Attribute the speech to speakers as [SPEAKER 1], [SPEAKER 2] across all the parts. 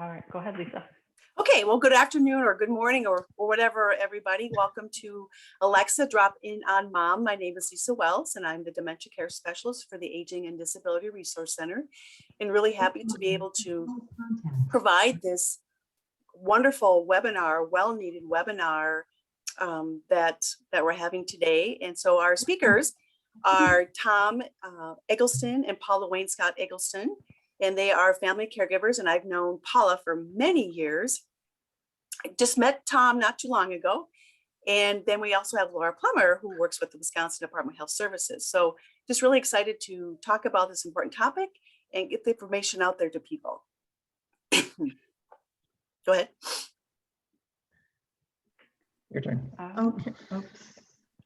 [SPEAKER 1] All right, go ahead, Lisa.
[SPEAKER 2] Okay, well, good afternoon or good morning or whatever, everybody. Welcome to Alexa Drop In on Mom. My name is Lisa Wells, and I'm the Dementia Care Specialist for the Aging and Disability Resource Center. And really happy to be able to provide this wonderful webinar, well-needed webinar that we're having today. And so our speakers are Tom Eggleston and Paula Wainscott Eggleston, and they are family caregivers. And I've known Paula for many years. I just met Tom not too long ago. And then we also have Laura Plummer, who works with the Wisconsin Department of Health Services. So just really excited to talk about this important topic and get the information out there to people. Go ahead.
[SPEAKER 3] Your turn.
[SPEAKER 4] Okay.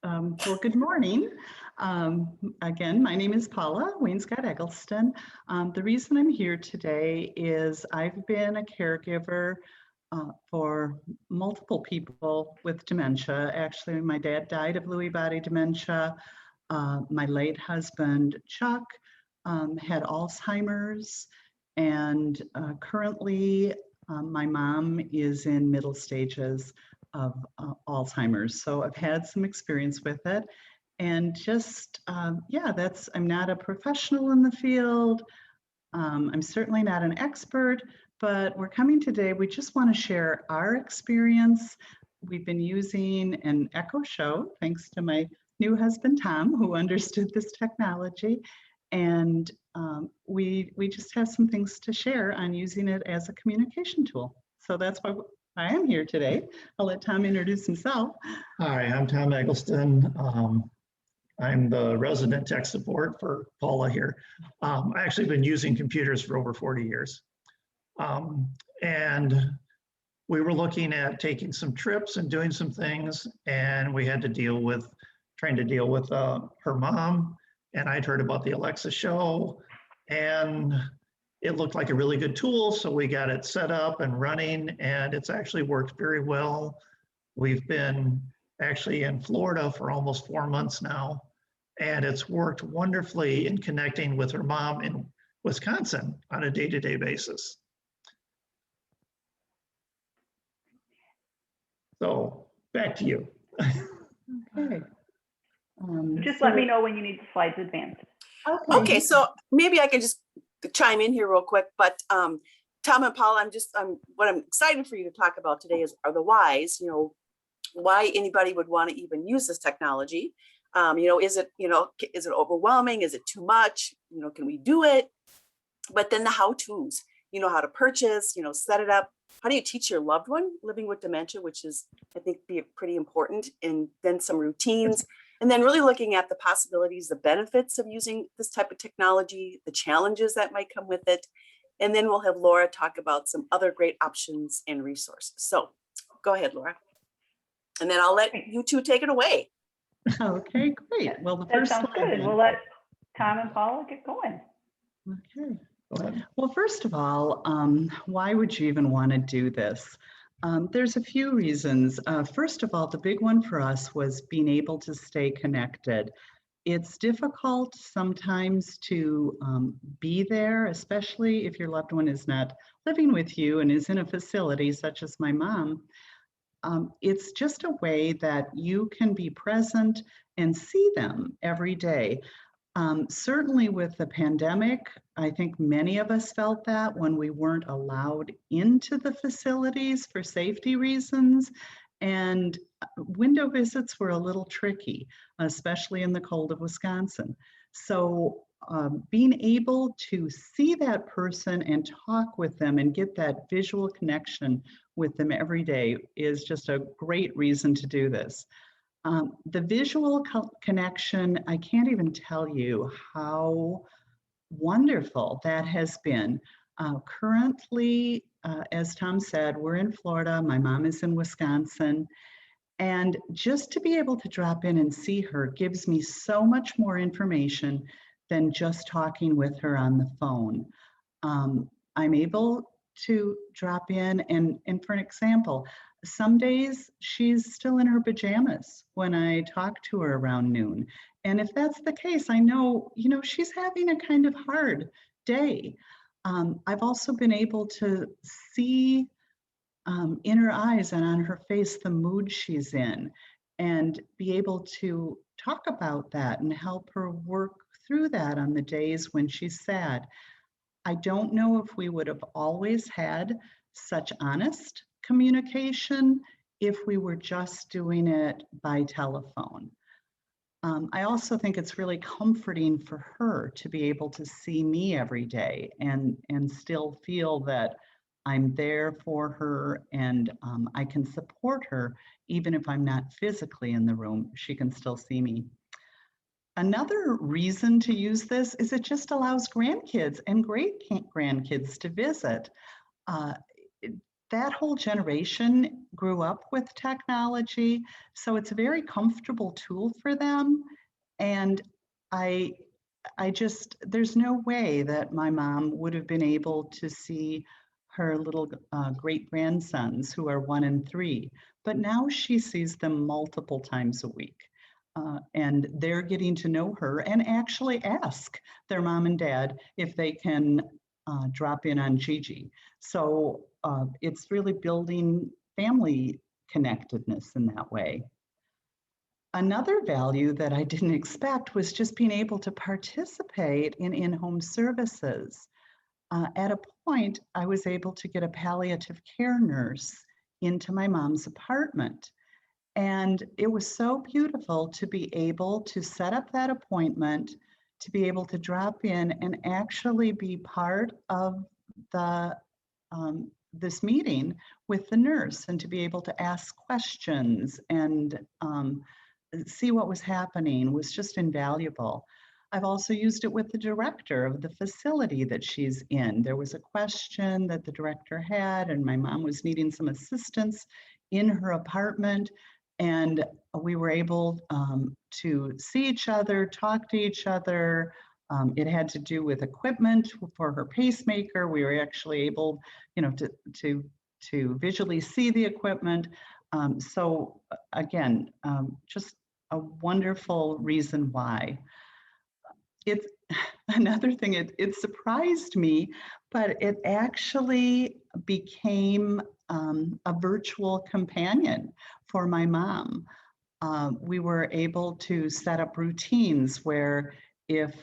[SPEAKER 4] Well, good morning. Again, my name is Paula Wainscott Eggleston. The reason I'm here today is I've been a caregiver for multiple people with dementia. Actually, my dad died of Lewy body dementia. My late husband, Chuck, had Alzheimer's, and currently my mom is in middle stages of Alzheimer's. So I've had some experience with it, and just, yeah, I'm not a professional in the field. I'm certainly not an expert, but we're coming today. We just want to share our experience. We've been using an Echo Show, thanks to my new husband, Tom, who understood this technology. And we just have some things to share on using it as a communication tool. So that's why I am here today. I'll let Tom introduce himself.
[SPEAKER 3] Hi, I'm Tom Eggleston. I'm the resident tech support for Paula here. I've actually been using computers for over 40 years. And we were looking at taking some trips and doing some things, and we had to trying to deal with her mom. And I'd heard about the Alexa show, and it looked like a really good tool. So we got it set up and running, and it's actually worked very well. We've been actually in Florida for almost 4 months now, and it's worked wonderfully in connecting with her mom in Wisconsin on a day-to-day basis. So back to you.
[SPEAKER 4] Okay.
[SPEAKER 1] Just let me know when you need the slides advanced.
[SPEAKER 2] Okay, so maybe I can just chime in here real quick, but Tom and Paula, what I'm excited for you to talk about today are the whys, why anybody would want to even use this technology. Is it overwhelming? Is it too much? Can we do it? But then the how-tos, how to purchase, set it up. How do you teach your loved one living with dementia, which is, I think, pretty important, and then some routines, and then really looking at the possibilities, the benefits of using this type of technology, the challenges that might come with it. And then we'll have Laura talk about some other great options and resources. So go ahead, Laura. And then I'll let you two take it away.
[SPEAKER 4] Okay, great. Well,
[SPEAKER 1] That sounds good. We'll let Tom and Paula get going.
[SPEAKER 4] Okay. Well, first of all, why would you even want to do this? There's a few reasons. First of all, the big one for us was being able to stay connected. It's difficult sometimes to be there, especially if your loved one is not living with you and is in a facility such as my mom. It's just a way that you can be present and see them every day. Certainly with the pandemic, I think many of us felt that when we weren't allowed into the facilities for safety reasons, and window visits were a little tricky, especially in the cold of Wisconsin. So being able to see that person and talk with them and get that visual connection with them every day is just a great reason to do this. The visual connection, I can't even tell you how wonderful that has been. Currently, as Tom said, we're in Florida. My mom is in Wisconsin. And just to be able to drop in and see her gives me so much more information than just talking with her on the phone. I'm able to drop in and for an example, some days she's still in her pajamas when I talk to her around noon. And if that's the case, I know, she's having a kind of hard day. I've also been able to see in her eyes and on her face the mood she's in, and be able to talk about that and help her work through that on the days when she's sad. I don't know if we would have always had such honest communication if we were just doing it by telephone. I also think it's really comforting for her to be able to see me every day and still feel that I'm there for her, and I can support her even if I'm not physically in the room. She can still see me. Another reason to use this is it just allows grandkids and great grandkids to visit. Uh, that whole generation grew up with technology, so it's a very comfortable tool for them. And I just, there's no way that my mom would have been able to see her little great grandsons who are 1 and 3, but now she sees them multiple times a week. And they're getting to know her and actually ask their mom and dad if they can drop in on Gigi. So it's really building family connectedness in that way. Another value that I didn't expect was just being able to participate in in-home services. At a point, I was able to get a palliative care nurse into my mom's apartment. And it was so beautiful to be able to set up that appointment, to be able to drop in and actually be part of the this meeting with the nurse, and to be able to ask questions and see what was happening was just invaluable. I've also used it with the director of the facility that she's in. There was a question that the director had, and my mom was needing some assistance in her apartment. And we were able to see each other, talk to each other. It had to do with equipment for her pacemaker. We were actually able, to visually see the equipment. So again, just a wonderful reason why. It's another thing, it surprised me, but it actually became a virtual companion for my mom. We were able to set up routines where if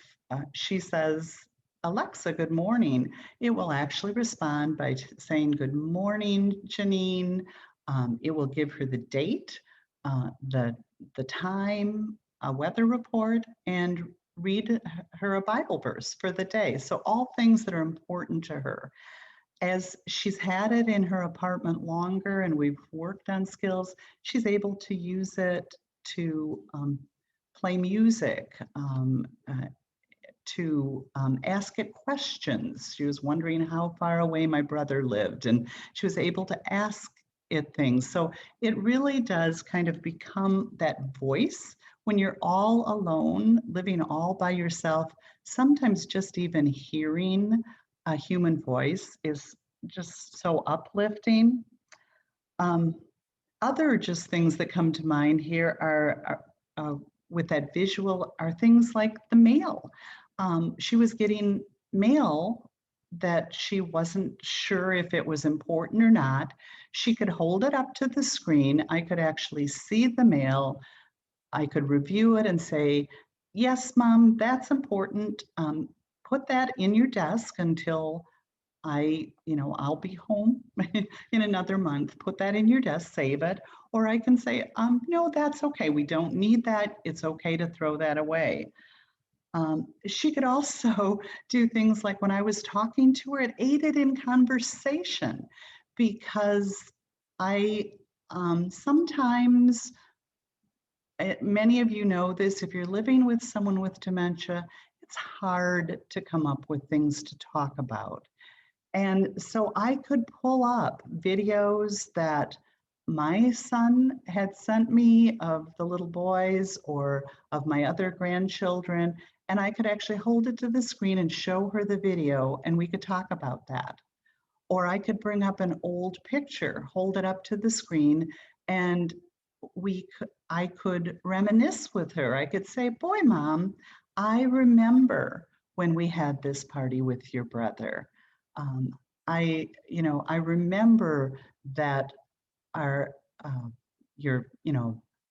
[SPEAKER 4] she says, Alexa, good morning, it will actually respond by saying, good morning, Janine. It will give her the date, the time, a weather report, and read her a Bible verse for the day. So all things that are important to her. As she's had it in her apartment longer and we've worked on skills, she's able to use it to play music, to ask it questions. She was wondering how far away my brother lived, and she was able to ask it things. So it really does kind of become that voice when you're all alone, living all by yourself. Sometimes just even hearing a human voice is just so uplifting. Other just things that come to mind here are with that visual are things like the mail. She was getting mail that she wasn't sure if it was important or not. She could hold it up to the screen. I could actually see the mail. I could review it and say, yes, Mom, that's important. Put that in your desk until I'll be home in another month. Put that in your desk, save it. Or I can say, no, that's okay. We don't need that. It's okay to throw that away. She could also do things like when I was talking to her, it aided in conversation, because I sometimes, many of you know this, if you're living with someone with dementia, it's hard to come up with things to talk about. And so I could pull up videos that my son had sent me of the little boys or of my other grandchildren, and I could actually hold it to the screen and show her the video, and we could talk about that. Or I could bring up an old picture, hold it up to the screen, and I could reminisce with her. I could say, boy, Mom, I remember when we had this party with your brother. I remember that our, your,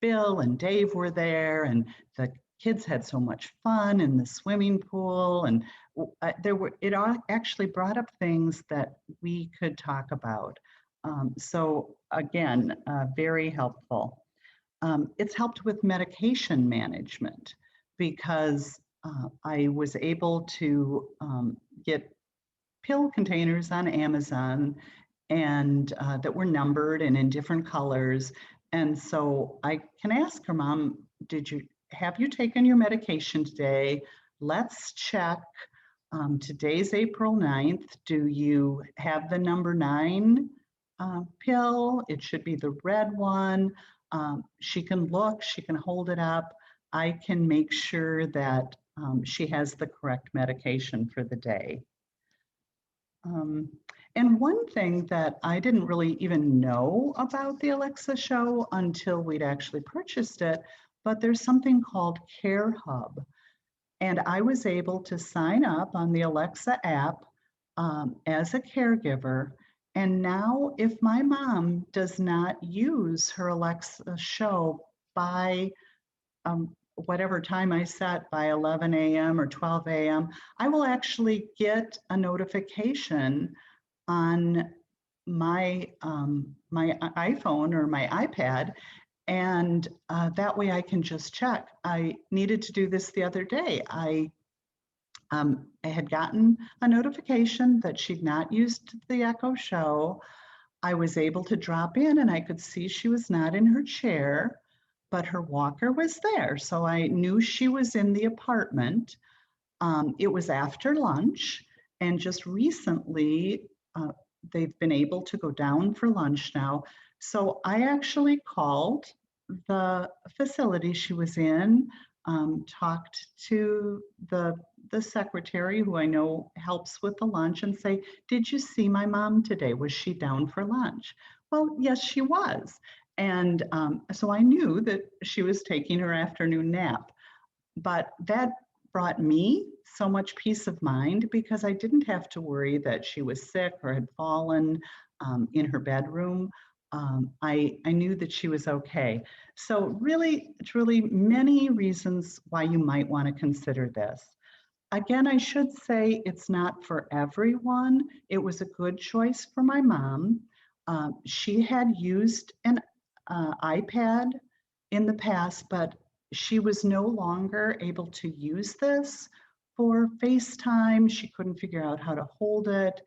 [SPEAKER 4] Bill and Dave were there, and the kids had so much fun in the swimming pool, and actually brought up things that we could talk about. So again, very helpful. It's helped with medication management because I was able to get pill containers on Amazon and that were numbered and in different colors. And so I can ask her, Mom, have you taken your medication today? Let's check. Today's April 9th. Do you have the number 9 pill? It should be the red one. She can look, she can hold it up. I can make sure that she has the correct medication for the day. And one thing that I didn't really even know about the Alexa Show until we'd actually purchased it, but there's something called Care Hub. And I was able to sign up on the Alexa app as a caregiver. And now if my mom does not use her Alexa Show by whatever time I set, by 11 a.m. or 12 a.m., I will actually get a notification on my my iPhone or my iPad, and that way I can just check. I needed to do this the other day. I had gotten a notification that she'd not used the Echo Show. I was able to drop in and I could see she was not in her chair, but her walker was there. So I knew she was in the apartment. It was after lunch, and just recently they've been able to go down for lunch now. So I actually called the facility she was in, talked to the secretary who I know helps with the lunch, and say, did you see my mom today? Was she down for lunch? Well, yes, she was. And so I knew that she was taking her afternoon nap. But that brought me so much peace of mind because I didn't have to worry that she was sick or had fallen in her bedroom. I knew that she was okay. So really, it's really many reasons why you might want to consider this. Again, I should say it's not for everyone. It was a good choice for my mom. She had used an iPad in the past, but she was no longer able to use this for FaceTime. She couldn't figure out how to hold it.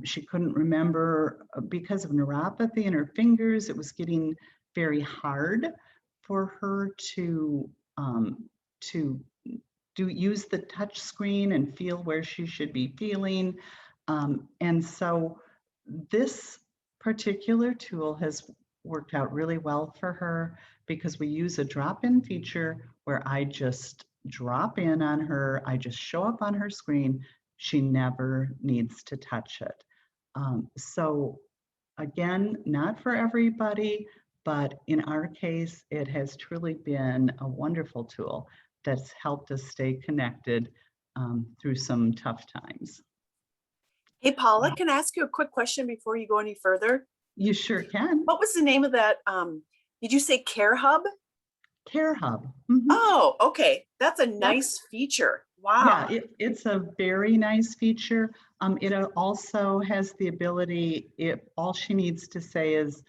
[SPEAKER 4] She couldn't remember because of neuropathy in her fingers. It was getting very hard for her to use the touch screen and feel where she should be feeling. And so this particular tool has worked out really well for her because we use a drop-in feature where I just drop in on her, I just show up on her screen. She never needs to touch it. So again, not for everybody, but in our case, it has truly been a wonderful tool that's helped us stay connected through some tough times.
[SPEAKER 2] Hey, Paula, can I ask you a quick question before you go any further?
[SPEAKER 4] You sure can.
[SPEAKER 2] What was the name of that? Did you say Care Hub?
[SPEAKER 4] Care Hub. Mm-hmm.
[SPEAKER 2] Oh, okay. That's a nice feature. Wow.
[SPEAKER 4] Yeah, it's a very nice feature. It also has the ability, all she needs to say is,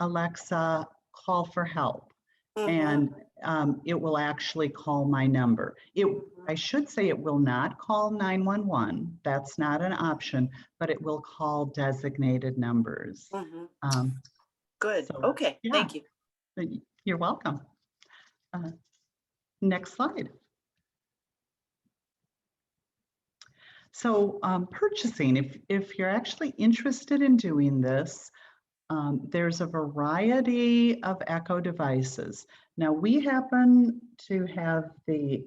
[SPEAKER 4] Alexa, call for help. Mm-hmm. And it will actually call my number. I should say it will not call 911. That's not an option, but it will call designated numbers.
[SPEAKER 2] Mm-hmm. Good. So, okay. Yeah. Thank you.
[SPEAKER 4] You're welcome. Next slide. So purchasing, if you're actually interested in doing this, there's a variety of Echo devices. Now we happen to have the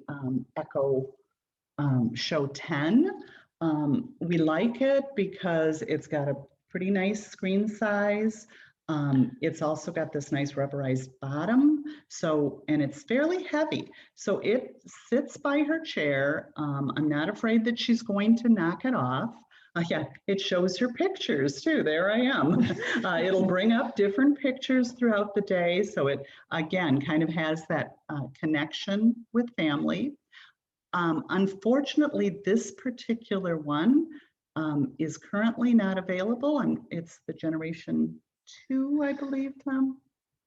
[SPEAKER 4] Echo Show 10. We like it because it's got a pretty nice screen size. It's also got this nice rubberized bottom, and it's fairly heavy. So it sits by her chair. I'm not afraid that she's going to knock it off. Yeah, it shows your pictures too. There I am. It'll bring up different pictures throughout the day. So it, again, kind of has that connection with family. Unfortunately, this particular one is currently not available, and it's the Generation 2, I believe, Tom.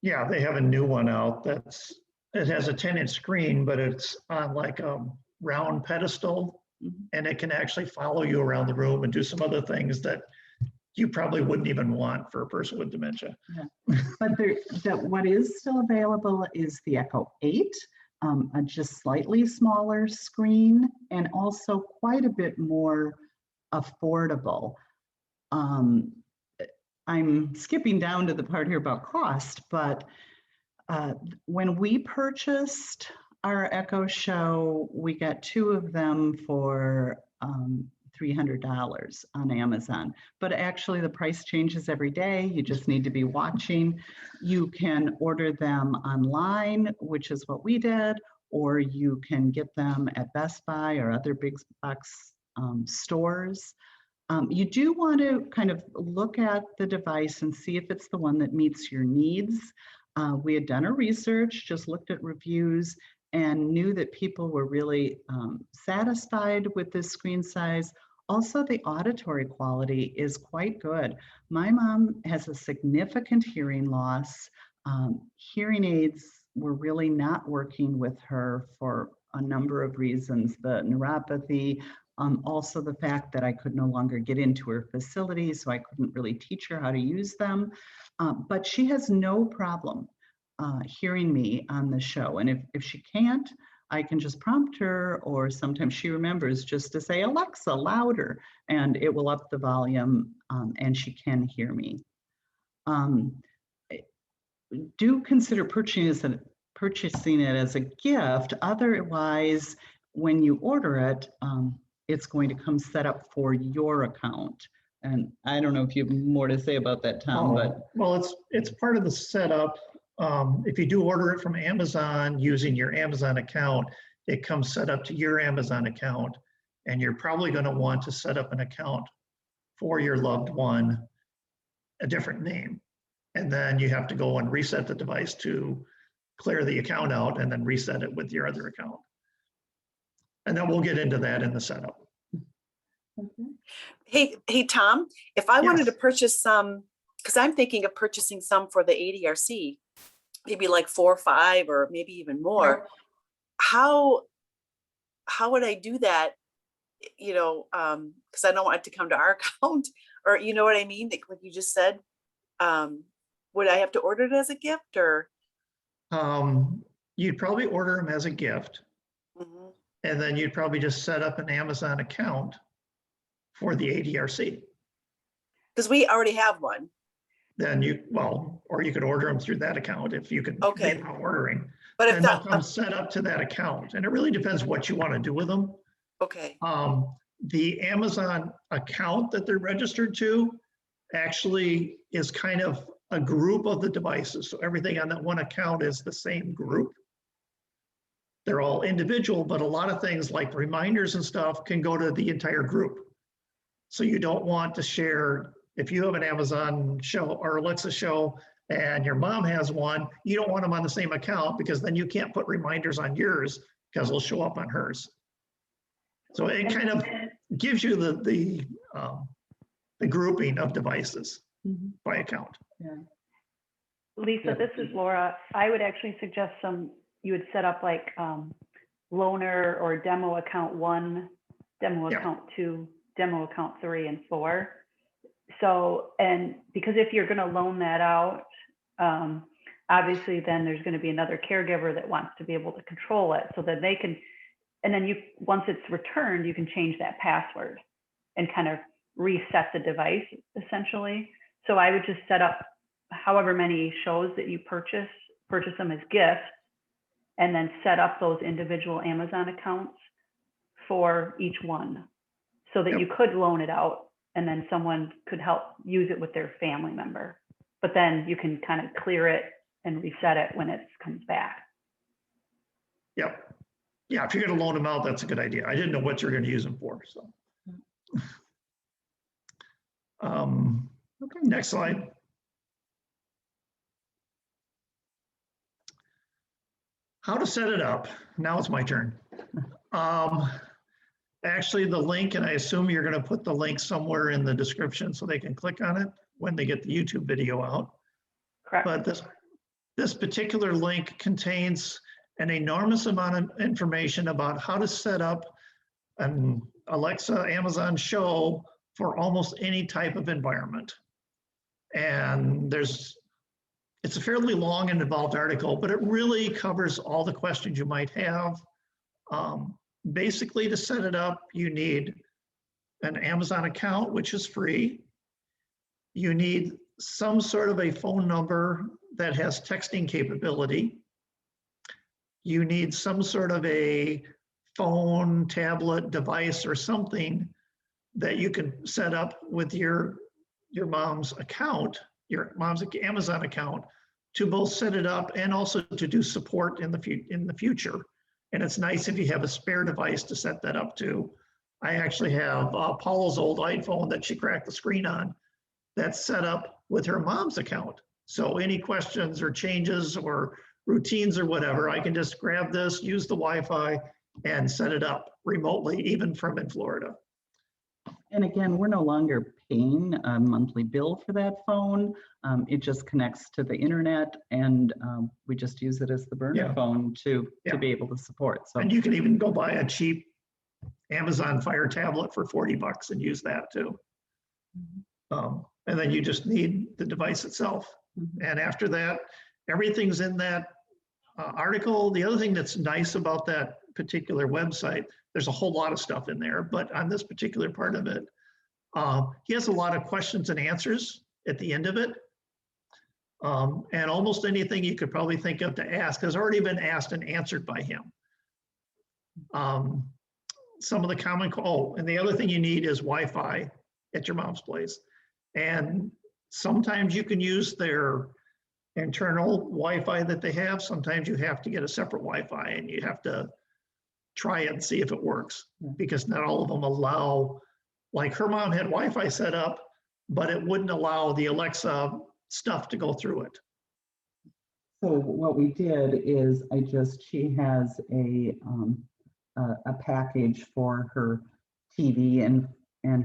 [SPEAKER 3] Yeah, they have a new one out it has a 10-inch screen, but it's on like a round pedestal, and it can actually follow you around the room and do some other things that you probably wouldn't even want for a person with dementia.
[SPEAKER 4] Yeah. But what is still available is the Echo 8, a just slightly smaller screen, and also quite a bit more affordable. I'm skipping down to the part here about cost, but when we purchased our Echo Show, we got 2 of them for $300 on Amazon. But actually the price changes every day. You just need to be watching. You can order them online, which is what we did, or you can get them at Best Buy or other big box stores. You do want to kind of look at the device and see if it's the one that meets your needs. We had done our research, just looked at reviews, and knew that people were really satisfied with this screen size. Also, the auditory quality is quite good. My mom has a significant hearing loss. Hearing aids were really not working with her for a number of reasons. The neuropathy, also the fact that I could no longer get into her facility, so I couldn't really teach her how to use them. But she has no problem hearing me on the show. And if she can't, I can just prompt her, or sometimes she remembers just to say, Alexa, louder, and it will up the volume, and she can hear me. Do consider purchasing it as a gift. Otherwise, when you order it, it's going to come set up for your account. And I don't know if you have more to say about that, Tom, but.
[SPEAKER 3] Well, it's part of the setup. If you do order it from Amazon using your Amazon account, it comes set up to your Amazon account, and you're probably going to want to set up an account for your loved one, a different name. And then you have to go and reset the device to clear the account out and then reset it with your other account. And then we'll get into that in the setup.
[SPEAKER 2] Hey, Tom, if I wanted to
[SPEAKER 3] Yes.
[SPEAKER 2] purchase some, because I'm thinking of purchasing some for the ADRC, maybe like 4 or 5, or maybe even more. How would I do that? You know, because I don't want it to come to our account, or you know what I mean? Like you just said, would I have to order it as a gift, or?
[SPEAKER 3] You'd probably order them as a gift,
[SPEAKER 2] Mhm.
[SPEAKER 3] and then you'd probably just set up an Amazon account for the ADRC.
[SPEAKER 2] Because we already have one.
[SPEAKER 3] Then or you could order them through that account if you could
[SPEAKER 2] Okay.
[SPEAKER 3] get ordering.
[SPEAKER 2] But if
[SPEAKER 3] And they'll
[SPEAKER 2] that,
[SPEAKER 3] come set up to that account, and it really depends what you want to do with them.
[SPEAKER 2] okay,
[SPEAKER 3] The Amazon account that they're registered to actually is kind of a group of the devices. So everything on that one account is the same group. They're all individual, but a lot of things like reminders and stuff can go to the entire group. So you don't want to share, if you have an Amazon show or Alexa show and your mom has one, you don't want them on the same account, because then you can't put reminders on yours because they'll show up on hers. So it kind of gives you the grouping of devices by account.
[SPEAKER 4] Yeah.
[SPEAKER 1] Lisa, this is Laura. I would actually suggest you would set up like loaner or demo account 1, demo
[SPEAKER 3] Yeah.
[SPEAKER 1] account 2, demo account 3 and 4. So, and because if you're going to loan that out, obviously then there's going to be another caregiver that wants to be able to control it, so that they can, and then once it's returned, you can change that password and kind of reset the device essentially. So I would just set up however many shows that you purchase them as gifts, and then set up those individual Amazon accounts for each one, so that
[SPEAKER 3] Yep.
[SPEAKER 1] you could loan it out and then someone could help use it with their family member. But then you can kind of clear it and reset it when it comes back.
[SPEAKER 3] Yep. Yeah, if you're going to loan them out, that's a good idea. I didn't know what you're going to use them for, so.
[SPEAKER 4] Okay.
[SPEAKER 3] Next slide. How to set it up. Now it's my turn. Actually, the link, and I assume you're going to put the link somewhere in the description so they can click on it when they get the YouTube video out.
[SPEAKER 1] Correct.
[SPEAKER 3] But this particular link contains an enormous amount of information about how to set up an Alexa Amazon show for almost any type of environment. And it's a fairly long and involved article, but it really covers all the questions you might have. Basically, to set it up, you need an Amazon account, which is free. You need some sort of a phone number that has texting capability. You need some sort of a phone, tablet, device, or something that you can set up with your mom's account, your mom's Amazon account, to both set it up and also to do support in the future. And it's nice if you have a spare device to set that up to. I actually have Paula's old iPhone that she cracked the screen on that's set up with her mom's account. So any questions or changes or routines or whatever, I can just grab this, use the Wi-Fi, and set it up remotely, even from in Florida.
[SPEAKER 4] And again, we're no longer paying a monthly bill for that phone. It just connects to the internet, and we just use it as the burner phone to be able to support. So,
[SPEAKER 3] and you can even go buy a cheap Amazon Fire tablet for $40 and use that too. And then you just need the device itself. And after that, everything's in that article. The other thing that's nice about that particular website, there's a whole lot of stuff in there, but on this particular part of it, he has a lot of questions and answers at the end of it. And almost anything you could probably think of to ask has already been asked and answered by him. Some of the common, and the other thing you need is Wi-Fi at your mom's place. And sometimes you can use their internal Wi-Fi that they have. Sometimes you have to get a separate Wi-Fi and you have to try it and see if it works, because not all of them allow, like her mom had Wi-Fi set up, but it wouldn't allow the Alexa stuff to go through it.
[SPEAKER 4] So what we did is she has a package for her TV and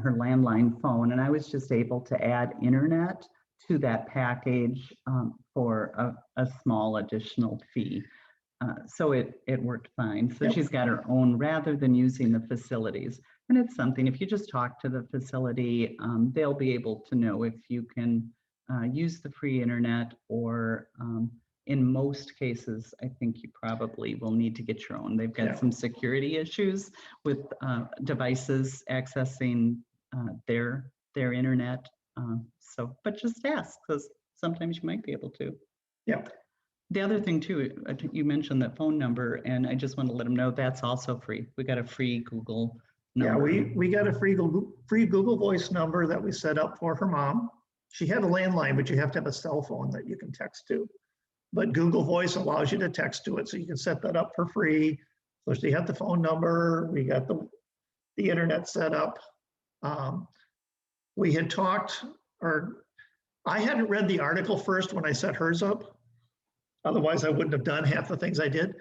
[SPEAKER 4] her landline phone, and I was just able to add internet to that package for a small additional fee. So it worked fine. So she's got her own rather than using the facilities. And it's something, if you just talk to the facility, they'll be able to know if you can use the free internet, or in most cases, I think you probably will need to get your own. They've got some security issues with devices accessing their internet. But just ask, because sometimes you might be able to.
[SPEAKER 3] Yeah.
[SPEAKER 4] The other thing too, you mentioned that phone number, and I just want to let them know that's also free. We got a free Google number.
[SPEAKER 3] Yeah, we got a free Google Voice number that we set up for her mom. She had a landline, but you have to have a cell phone that you can text to. But Google Voice allows you to text to it, so you can set that up for free. So she had the phone number, we got the internet set up. We had talked, or I hadn't read the article first when I set hers up. Otherwise, I wouldn't have done half the things I did.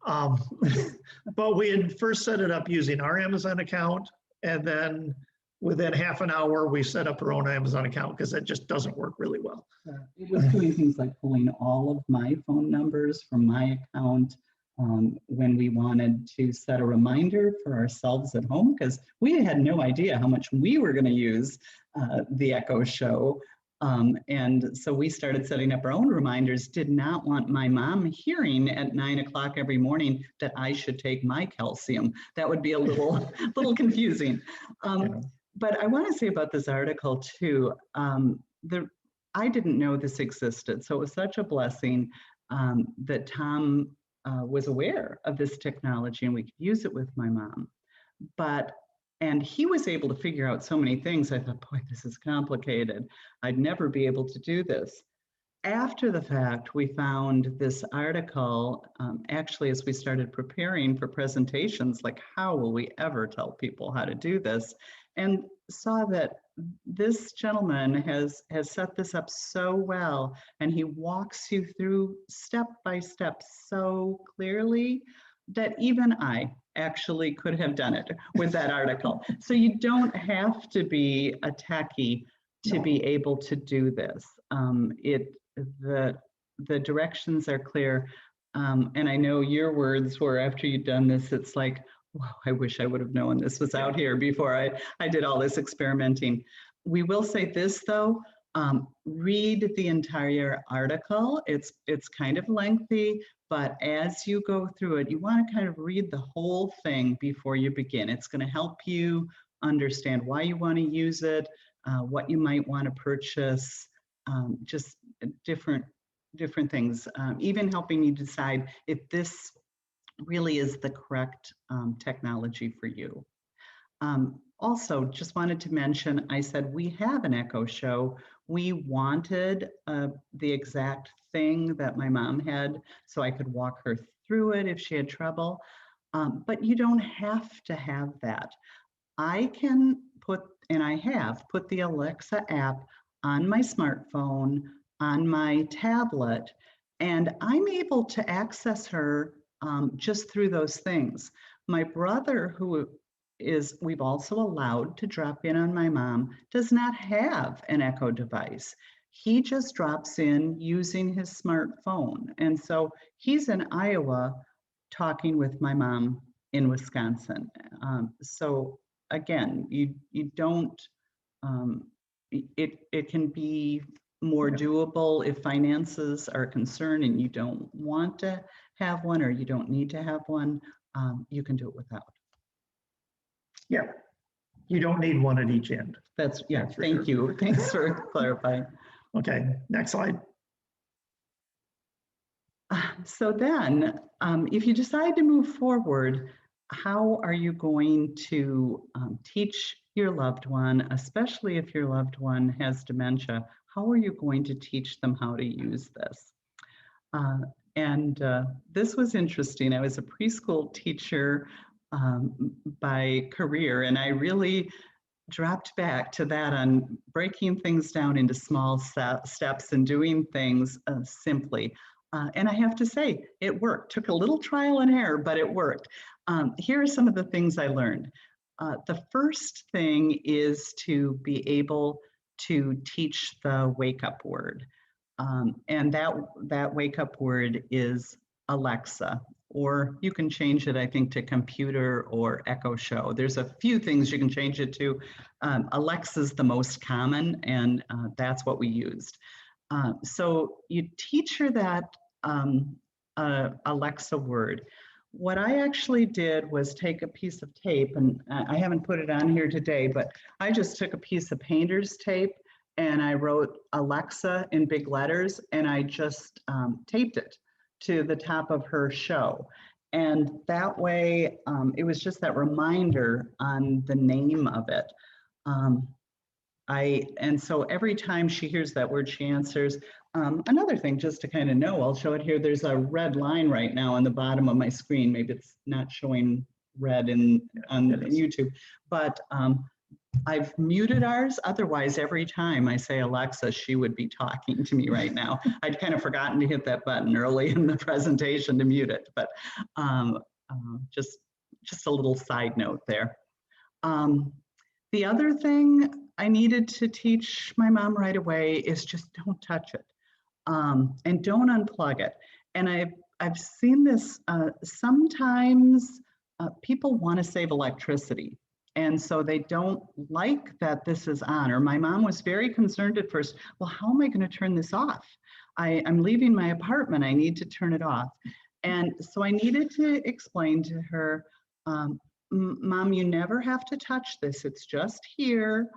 [SPEAKER 3] But we had first set it up using our Amazon account, and then within half an hour, we set up our own Amazon account because it just doesn't work really well.
[SPEAKER 4] It was doing things like pulling all of my phone numbers from my account when we wanted to set a reminder for ourselves at home, because we had no idea how much we were going to use the Echo Show. And so we started setting up our own reminders, did not want my mom hearing at 9 o'clock every morning that I should take my calcium. That would be a little confusing. But I want to say about this article too, I didn't know this existed. So it was such a blessing that Tom was aware of this technology and we could use it with my mom. And he was able to figure out so many things. I thought, boy, this is complicated. I'd never be able to do this. After the fact, we found this article, actually, as we started preparing for presentations, like how will we ever tell people how to do this? And saw that this gentleman has set this up so well, and he walks you through step by step so clearly that even I actually could have done it with that article. So you don't have to be a techie to be able to do this. The directions are clear. And I know your words were, after you'd done this, it's like, wow, I wish I would have known this was out here before I did all this experimenting. We will say this though, read the entire article. It's kind of lengthy, but as you go through it, you want to kind of read the whole thing before you begin. It's going to help you understand why you want to use it, what you might want to purchase, just different things, even helping you decide if this really is the correct technology for you. Also, just wanted to mention, I said we have an Echo Show. We wanted the exact thing that my mom had, so I could walk her through it if she had trouble. But you don't have to have that. I can put, and I have put the Alexa app on my smartphone, on my tablet, and I'm able to access her just through those things. My brother, who we've also allowed to drop in on my mom, does not have an Echo device. He just drops in using his smartphone. And so he's in Iowa talking with my mom in Wisconsin. So again, you don't, it can be more doable if finances are concerned and you don't want to have one, or you don't need to have one. You can do it without.
[SPEAKER 3] Yeah, you don't need one at each end.
[SPEAKER 4] That's, yeah,
[SPEAKER 3] That's for
[SPEAKER 4] thank
[SPEAKER 3] sure.
[SPEAKER 4] you. Thanks for clarifying.
[SPEAKER 3] Okay, next slide.
[SPEAKER 4] So then, if you decide to move forward, how are you going to teach your loved one, especially if your loved one has dementia? How are you going to teach them how to use this? This was interesting. I was a preschool teacher by career, and I really dropped back to that on breaking things down into small steps and doing things simply. And I have to say, it worked. Took a little trial and error, but it worked. Here are some of the things I learned. The first thing is to be able to teach the wake-up word. And that wake-up word is Alexa, or you can change it, I think, to computer or Echo Show. There's a few things you can change it to. Alexa's the most common, and that's what we used. So you teach her that Alexa word. What I actually did was take a piece of tape, and I haven't put it on here today, but I just took a piece of painter's tape and I wrote Alexa in big letters, and I just taped it to the top of her show. And that way, it was just that reminder on the name of it. And so every time she hears that word, she answers. Another thing, just to kind of know, I'll show it here. There's a red line right now on the bottom of my screen. Maybe it's not showing red on YouTube, but I've muted ours. Otherwise, every time I say Alexa, she would be talking to me right now. I'd kind of forgotten to hit that button early in the presentation to mute it, but just a little side note there. The other thing I needed to teach my mom right away is just don't touch it, and don't unplug it. And I've seen this sometimes people want to save electricity. And so they don't like that this is on, or my mom was very concerned at first, well, how am I going to turn this off? I'm leaving my apartment, I need to turn it off. And so I needed to explain to her, Mom, you never have to touch this, it's just here.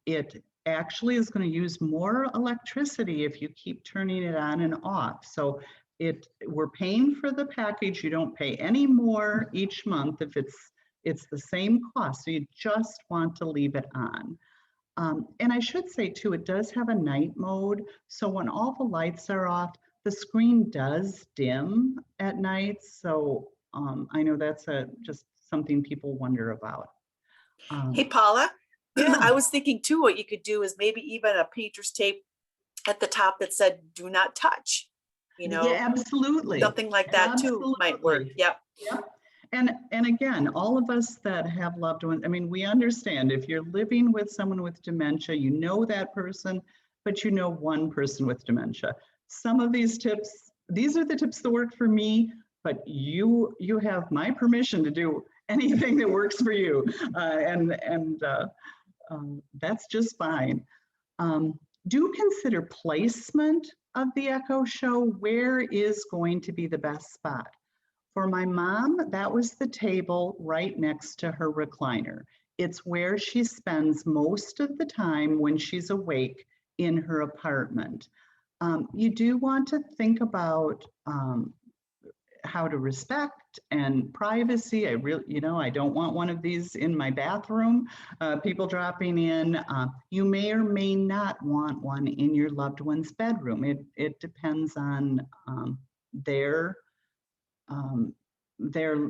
[SPEAKER 4] It actually is going to use more electricity if you keep turning it on and off. So we're paying for the package, you don't pay any more each month if it's the same cost, so you just want to leave it on. And I should say too, it does have a night mode, so when all the lights are off, the screen does dim at night. So I know that's just something people wonder about.
[SPEAKER 2] Hey, Paula,
[SPEAKER 4] Yeah.
[SPEAKER 2] I was thinking too, what you could do is maybe even a painter's tape at the top that said, do not touch, you know,
[SPEAKER 4] Yeah, absolutely.
[SPEAKER 2] something like that too might work.
[SPEAKER 4] Absolutely.
[SPEAKER 2] Yep.
[SPEAKER 4] Yep. And again, all of us that have loved ones, I mean, we understand if you're living with someone with dementia, you know that person, but you know one person with dementia. Some of these tips, these are the tips that work for me, but you have my permission to do anything that works for you. That's just fine. Do consider placement of the Echo Show. Where is going to be the best spot? For my mom, that was the table right next to her recliner. It's where she spends most of the time when she's awake in her apartment. You do want to think about how to respect and privacy. I really, I don't want one of these in my bathroom, people dropping in. You may or may not want one in your loved one's bedroom. It depends on their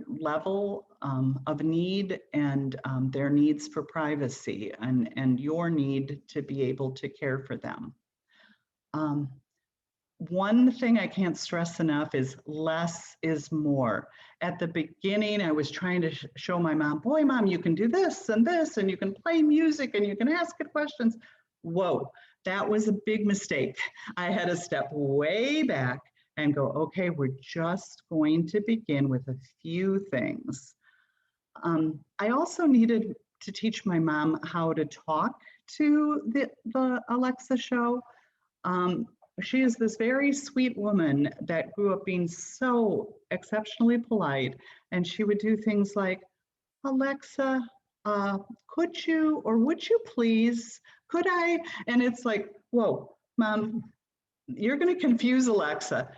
[SPEAKER 4] level of need and their needs for privacy and your need to be able to care for them. One thing I can't stress enough is less is more. At the beginning, I was trying to show my mom, boy, mom, you can do this, and you can play music, and you can ask it questions. Whoa, that was a big mistake. I had to step way back and go, okay, we're just going to begin with a few things. I also needed to teach my mom how to talk to the Alexa show. She is this very sweet woman that grew up being so exceptionally polite, and she would do things like, Alexa, could you or would you please, could I? And it's like, whoa, mom, you're going to confuse Alexa.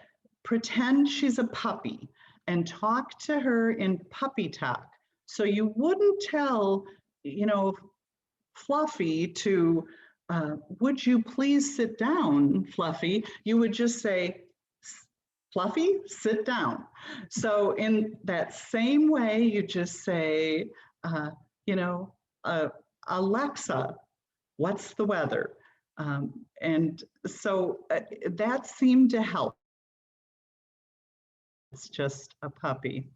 [SPEAKER 4] Pretend she's a puppy and talk to her in puppy talk. So you wouldn't tell, Fluffy to, would you please sit down, Fluffy? You would just say, Fluffy, sit down. So in that same way, you just say, Alexa, what's the weather? And so that seemed to help. It's just a puppy.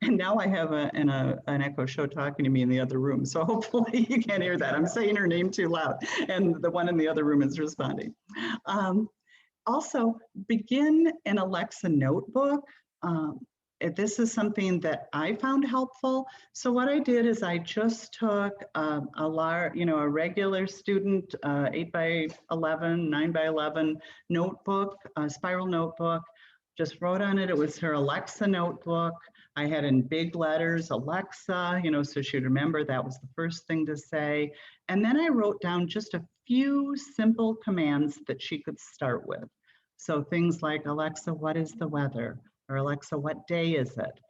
[SPEAKER 4] And now I have an Echo Show talking to me in the other room. So hopefully you can't hear that. I'm saying her name too loud and the one in the other room is responding. Also, begin an Alexa notebook. This is something that I found helpful. So what I did is I just took a regular student 8x11, 9x11 notebook, a spiral notebook, just wrote on it. It was her Alexa notebook. I had in big letters, Alexa, so she'd remember that was the first thing to say. And then I wrote down just a few simple commands that she could start with. So things like, Alexa, what is the weather? Or Alexa, what day is it?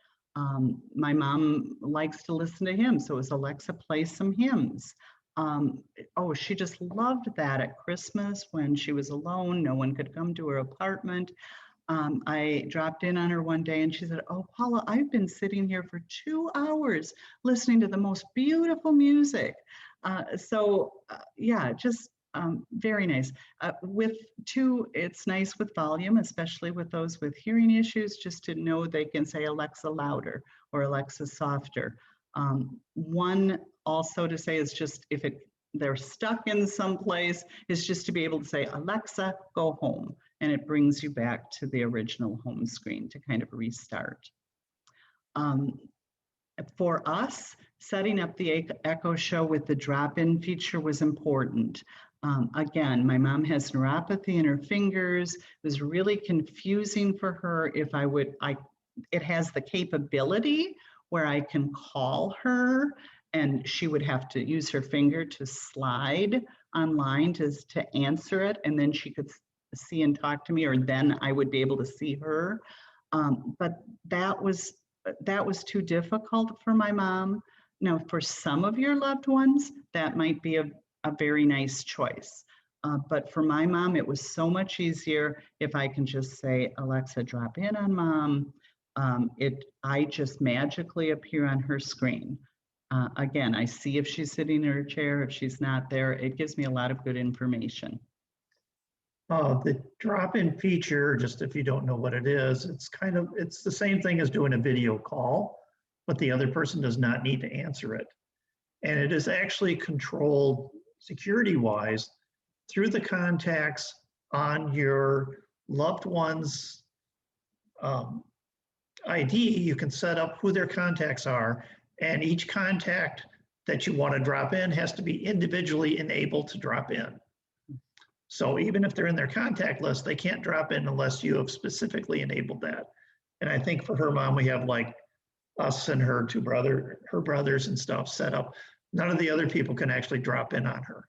[SPEAKER 4] My mom likes to listen to hymns, so it was Alexa, play some hymns. She just loved that at Christmas when she was alone, no one could come to her apartment. I dropped in on her one day and she said, oh, Paula, I've been sitting here for 2 hours listening to the most beautiful music. Just very nice. It's nice with volume, especially with those with hearing issues, just to know they can say Alexa louder or Alexa softer. One also to say is just if they're stuck in some place, is just to be able to say, Alexa, go home. And it brings you back to the original home screen to kind of restart. For us, setting up the Echo Show with the drop-in feature was important. Again, my mom has neuropathy in her fingers. It was really confusing for her if it has the capability where I can call her and she would have to use her finger to slide online to answer it, and then she could see and talk to me, or then I would be able to see her. But that was too difficult for my mom. Now, for some of your loved ones, that might be a very nice choice. But for my mom, it was so much easier if I can just say, Alexa, drop in on mom. I just magically appear on her screen. Again, I see if she's sitting in her chair, if she's not there, it gives me a lot of good information.
[SPEAKER 3] The drop-in feature, just if you don't know what it is, it's the same thing as doing a video call, but the other person does not need to answer it. And it is actually controlled security-wise through the contacts on your loved one's ID. You can set up who their contacts are, and each contact that you want to drop in has to be individually enabled to drop in. So even if they're in their contact list, they can't drop in unless you have specifically enabled that. And I think for her mom, we have like us and her brothers and stuff set up. None of the other people can actually drop in on her.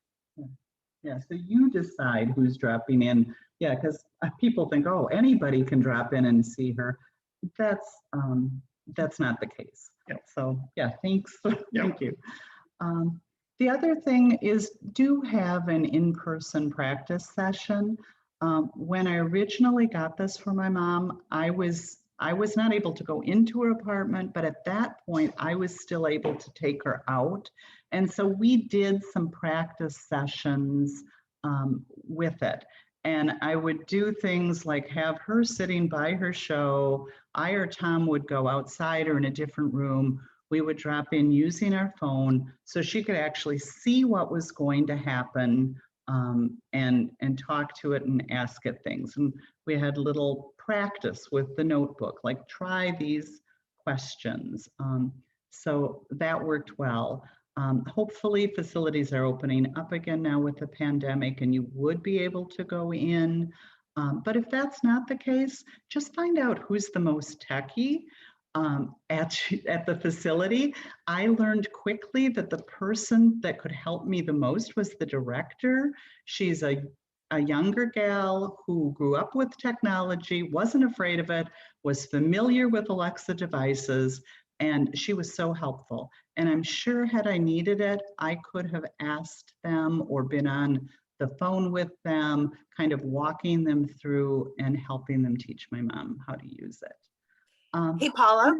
[SPEAKER 4] Yeah, so you decide who's dropping in. Yeah, because people think, oh, anybody can drop in and see her. That's not the case.
[SPEAKER 3] Yep.
[SPEAKER 4] So yeah, thanks.
[SPEAKER 3] Yep.
[SPEAKER 4] Thank you. The other thing is, do have an in-person practice session. When I originally got this for my mom, I was not able to go into her apartment, but at that point, I was still able to take her out. And so we did some practice sessions with it. And I would do things like have her sitting by her show. I or Tom would go outside or in a different room. We would drop in using our phone so she could actually see what was going to happen and talk to it and ask it things. And we had little practice with the notebook, like try these questions. So that worked well. Hopefully facilities are opening up again now with the pandemic and you would be able to go in. But if that's not the case, just find out who's the most techie at the facility. I learned quickly that the person that could help me the most was the director. She's a younger gal who grew up with technology, wasn't afraid of it, was familiar with Alexa devices, and she was so helpful. And I'm sure had I needed it, I could have asked them or been on the phone with them, kind of walking them through and helping them teach my mom how to use it.
[SPEAKER 2] Hey, Paula,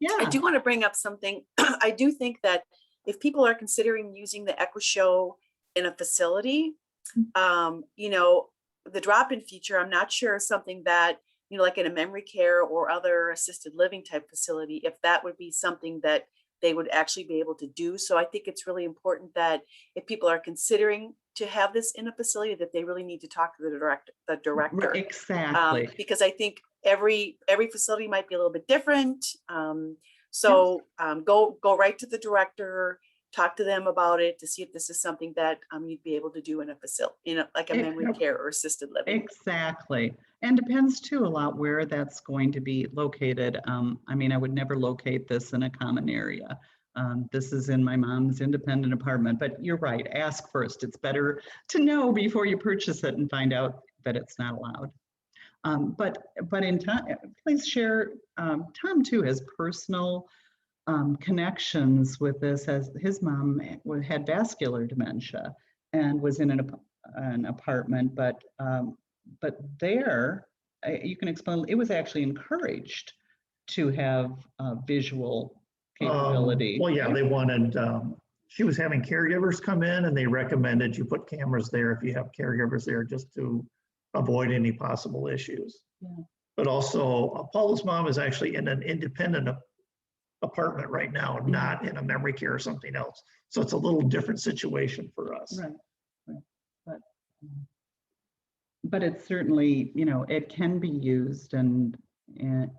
[SPEAKER 4] Yeah.
[SPEAKER 2] I do want to bring up something. I do think that if people are considering using the Echo Show in a facility, you know, the drop-in feature, I'm not sure something that, you know, like in a memory care or other assisted living type facility, if that would be something that they would actually be able to do. So I think it's really important that if people are considering to have this in a facility, that they really need to talk to the director.
[SPEAKER 4] Exactly.
[SPEAKER 2] Because I think every facility might be a little bit different. So go right to the director, talk to them about it to see if this is something that you'd be able to do in a facility, like a memory care or assisted living.
[SPEAKER 4] Exactly. And depends too a lot where that's going to be located. I mean, I would never locate this in a common area. This is in my mom's independent apartment, but you're right, ask first. It's better to know before you purchase it and find out that it's not allowed. But in time, please share, Tom too has personal connections with this, as his mom had vascular dementia and was in an apartment, but there, you can explain, it was actually encouraged to have visual capability.
[SPEAKER 3] Well, yeah, they wanted, she was having caregivers come in and they recommended you put cameras there if you have caregivers there just to avoid any possible issues.
[SPEAKER 4] Yeah.
[SPEAKER 3] But also, Paula's mom is actually in an independent apartment right now, not in a memory care or something else. So it's a little different situation for us.
[SPEAKER 4] Right. But it's certainly, you know, it can be used and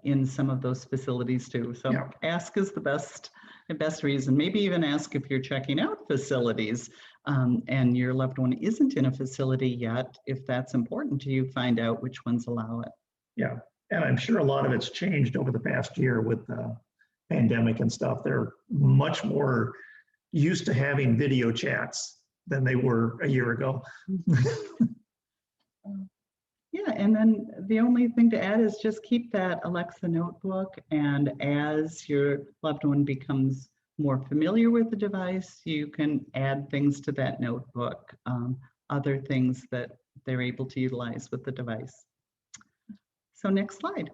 [SPEAKER 4] in some of those facilities too. So yeah. Ask is the best reason. Maybe even ask if you're checking out facilities and your loved one isn't in a facility yet. If that's important to you, find out which ones allow it.
[SPEAKER 3] Yeah, and I'm sure a lot of it's changed over the past year with the pandemic and stuff. They're much more used to having video chats than they were a year ago.
[SPEAKER 4] Yeah, and then the only thing to add is just keep that Alexa notebook, and as your loved one becomes more familiar with the device, you can add things to that notebook, other things that they're able to utilize with the device. So next slide.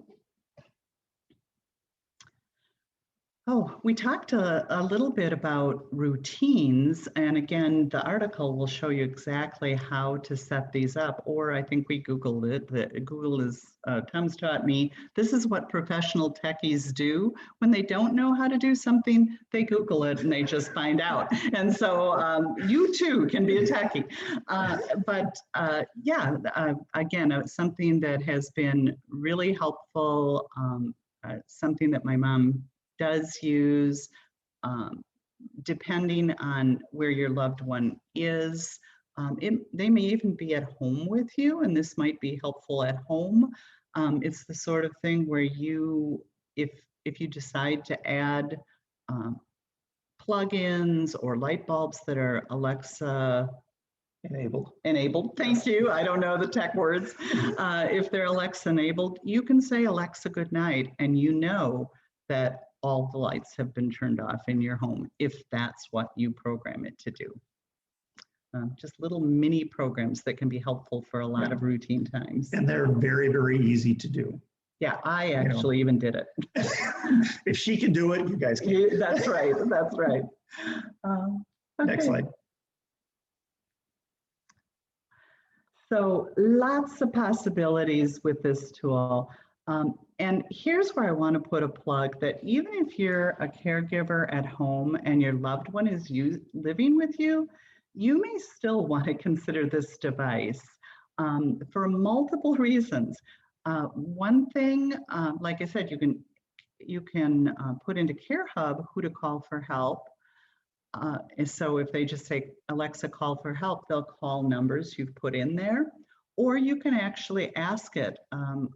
[SPEAKER 4] Oh, we talked a little bit about routines, and again, the article will show you exactly how to set these up, or I think we Googled it. Google is, Tom's taught me, this is what professional techies do. When they don't know how to do something, they Google it and they just find out. And so you too can be a techie. Again, something that has been really helpful, something that my mom does use, depending on where your loved one is. They may even be at home with you, and this might be helpful at home. It's the sort of thing where you, if you decide to add plugins or light bulbs that are Alexa enabled, thank you. I don't know the tech words. If they're Alexa enabled, you can say Alexa good night, and you know that all the lights have been turned off in your home if that's what you program it to do. Just little mini programs that can be helpful for a lot of routine times.
[SPEAKER 3] And they're very, very easy to do.
[SPEAKER 4] Yeah, I actually even did it.
[SPEAKER 3] If she can do it, you guys can.
[SPEAKER 4] That's right, that's right.
[SPEAKER 3] Next
[SPEAKER 4] Okay.
[SPEAKER 3] slide.
[SPEAKER 4] So lots of possibilities with this tool. And here's where I want to put a plug that even if you're a caregiver at home and your loved one is living with you, you may still want to consider this device for multiple reasons. One thing, like I said, you can put into CareHub who to call for help. And so if they just say, Alexa, call for help, they'll call numbers you've put in there. Or you can actually ask it,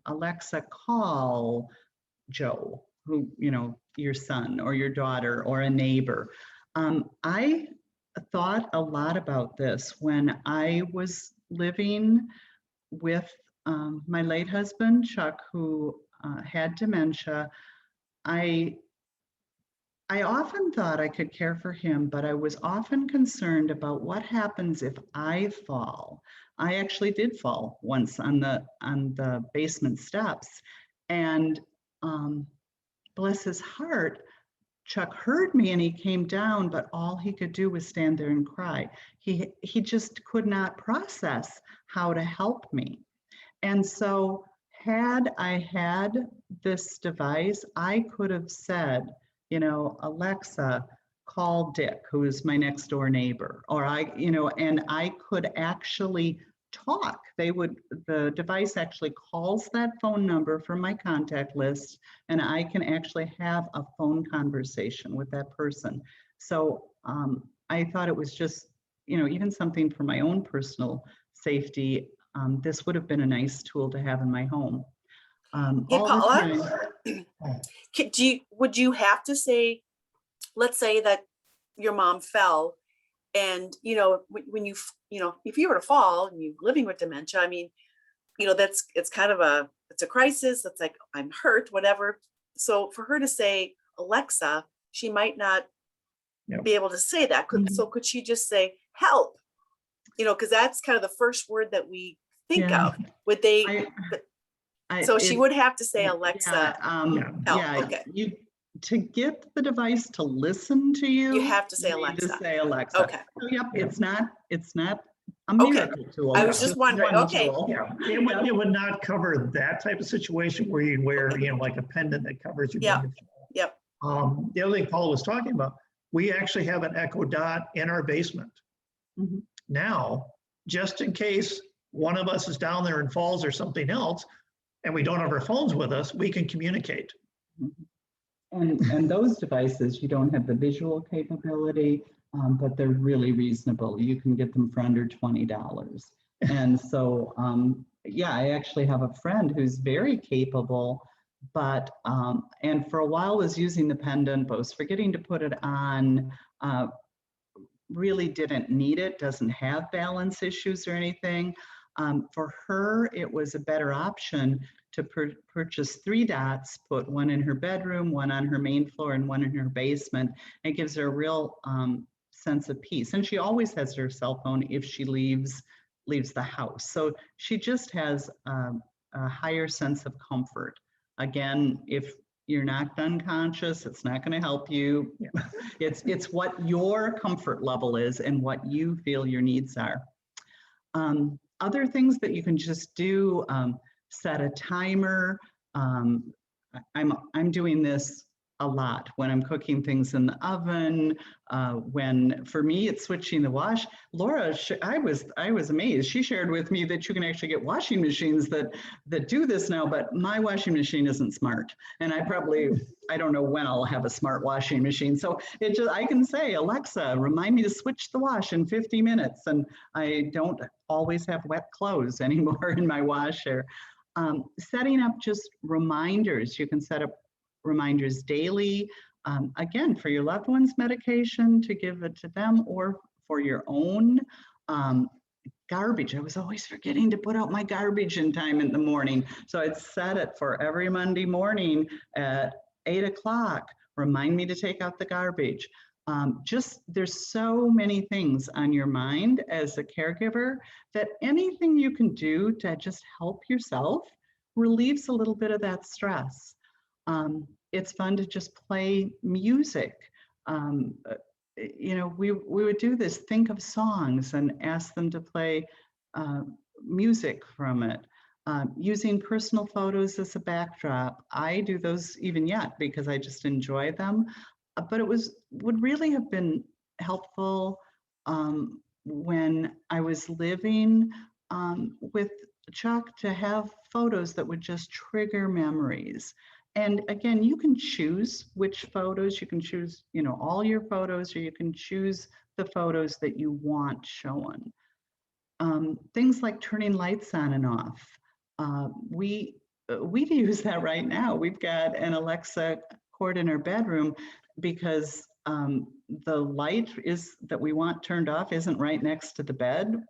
[SPEAKER 4] Alexa, call Joe, who, you know, your son or your daughter or a neighbor. I thought a lot about this when I was living with my late husband, Chuck, who had dementia. I often thought I could care for him, but I was often concerned about what happens if I fall. I actually did fall once on the basement steps, and bless his heart, Chuck heard me and he came down, but all he could do was stand there and cry. He just could not process how to help me. And so had I had this device, I could have said, you know, Alexa, call Dick, who is my next door neighbor, or and I could actually talk. The device actually calls that phone number from my contact list, and I can actually have a phone conversation with that person. So I thought it was just, even something for my own personal safety. This would have been a nice tool to have in my home.
[SPEAKER 2] Hey, Paula, would you have to say, let's say that your mom fell, and when you if you were to fall and you're living with dementia, I mean, it's kind of it's a crisis. It's like, I'm hurt, whatever. So for her to say Alexa, she might not be able to say that. So could she just say help? Because that's kind of the first word that we think of. Would they? She would have to say Alexa.
[SPEAKER 4] help. Okay. To get the device to listen to you,
[SPEAKER 2] you have to say
[SPEAKER 4] Alexa.
[SPEAKER 2] To
[SPEAKER 4] say Alexa.
[SPEAKER 2] Okay.
[SPEAKER 4] So, yep. It's not a miracle tool.
[SPEAKER 2] I was just wondering. Okay.
[SPEAKER 3] Yeah. It would not cover that type of situation where you wear, like a pendant that covers your.
[SPEAKER 2] Yep.
[SPEAKER 3] The other thing Paula was talking about, we actually have an Echo Dot in our basement. Mm-hmm. Now, just in case one of us is down there and falls or something else, and we don't have our phones with us, we can communicate.
[SPEAKER 4] Mm-hmm. And those devices, you don't have the visual capability, but they're really reasonable. You can get them for under $20. And so, I actually have a friend who's very capable, but, and for a while was using the pendant, but was forgetting to put it on, really didn't need it, doesn't have balance issues or anything. For her, it was a better option to purchase 3 dots, put one in her bedroom, one on her main floor, and one in her basement. It gives her a real sense of peace. And she always has her cell phone if she leaves the house. So she just has a higher sense of comfort. Again, if You're knocked unconscious. It's not going to help you.
[SPEAKER 3] Yeah.
[SPEAKER 4] It's what your comfort level is and what you feel your needs are. Other things that you can just do, set a timer. I'm doing this a lot when I'm cooking things in the oven. When for me, it's switching the wash. Laura, I was amazed. She shared with me that you can actually get washing machines that do this now, but my washing machine isn't smart. And I don't know when I'll have a smart washing machine. So I can say, Alexa, remind me to switch the wash in 50 minutes. And I don't always have wet clothes anymore in my washer. Setting up just reminders. You can set up reminders daily, again, for your loved one's medication to give it to them or for your own. Garbage, I was always forgetting to put out my garbage in time in the morning. So I'd set it for every Monday morning at 8 o'clock, remind me to take out the garbage. There's so many things on your mind as a caregiver that anything you can do to just help yourself relieves a little bit of that stress. It's fun to just play music. We would do this, think of songs and ask them to play music from it. Using personal photos as a backdrop. I do those even yet because I just enjoy them. But would really have been helpful when I was living with Chuck to have photos that would just trigger memories. And again, you can choose which photos. You can choose, all your photos, or you can choose the photos that you want shown. Things like turning lights on and off. We use that right now. We've got an Alexa cord in our bedroom because the light that we want turned off isn't right next to the bed,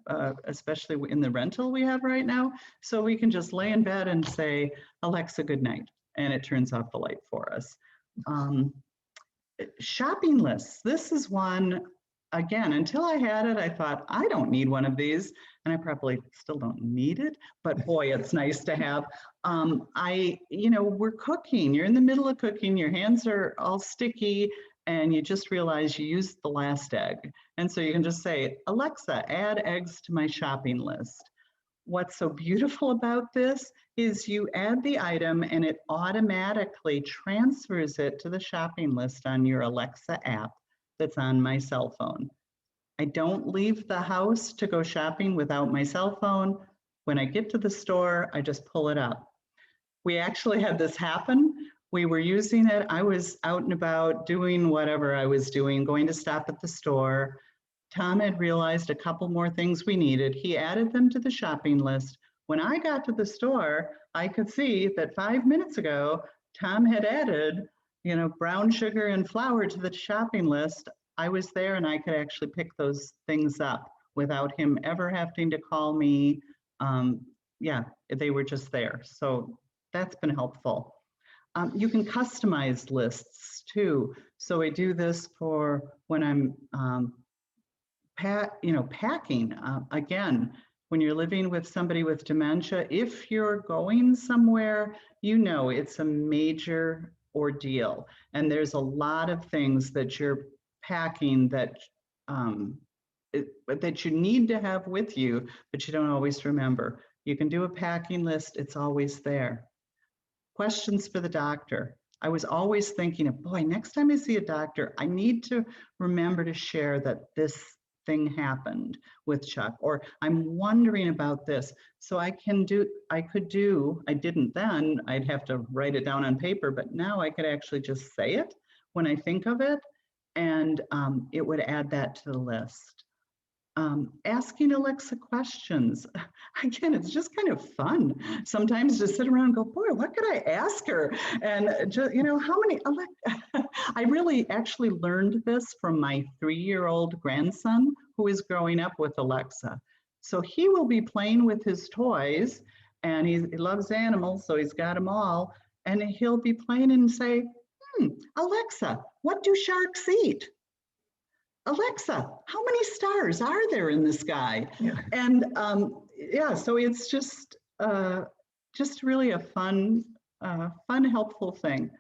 [SPEAKER 4] especially in the rental we have right now. So we can just lay in bed and say, Alexa, good night. And it turns off the light for us. Shopping lists. This is one, again, until I had it, I thought, I don't need one of these. And I probably still don't need it, but boy, it's nice to have. We're cooking, you're in the middle of cooking, your hands are all sticky, and you just realize you used the last egg. And so you can just say, Alexa, add eggs to my shopping list. What's so beautiful about this is you add the item and it automatically transfers it to the shopping list on your Alexa app that's on my cell phone. I don't leave the house to go shopping without my cell phone. When I get to the store, I just pull it up. We actually had this happen. We were using it. I was out and about doing whatever I was doing, going to stop at the store. Tom had realized a couple more things we needed. He added them to the shopping list. When I got to the store, I could see that 5 minutes ago, Tom had added, brown sugar and flour to the shopping list. I was there and I could actually pick those things up without him ever having to call me. They were just there. So that's been helpful. You can customize lists too. So we do this for when I'm packing. Again, when you're living with somebody with dementia, if you're going somewhere, it's a major ordeal. And there's a lot of things that you're packing that you need to have with you, but you don't always remember. You can do a packing list, it's always there. Questions for the doctor. I was always thinking of, boy, next time I see a doctor, I need to remember to share that this thing happened with Chuck, or I'm wondering about this. So I didn't then, I'd have to write it down on paper, but now I could actually just say it when I think of it, and it would add that to the list. Asking Alexa questions. Again, it's just kind of fun sometimes to sit around and go, boy, what could I ask her? And just, I really actually learned this from my 3-year-old grandson who is growing up with Alexa. So he will be playing with his toys, and he loves animals, so he's got them all. And he'll be playing and say, Alexa, what do sharks eat? Alexa, how many stars are there in the sky?
[SPEAKER 3] Yeah.
[SPEAKER 4] And so it's just really a fun, helpful thing.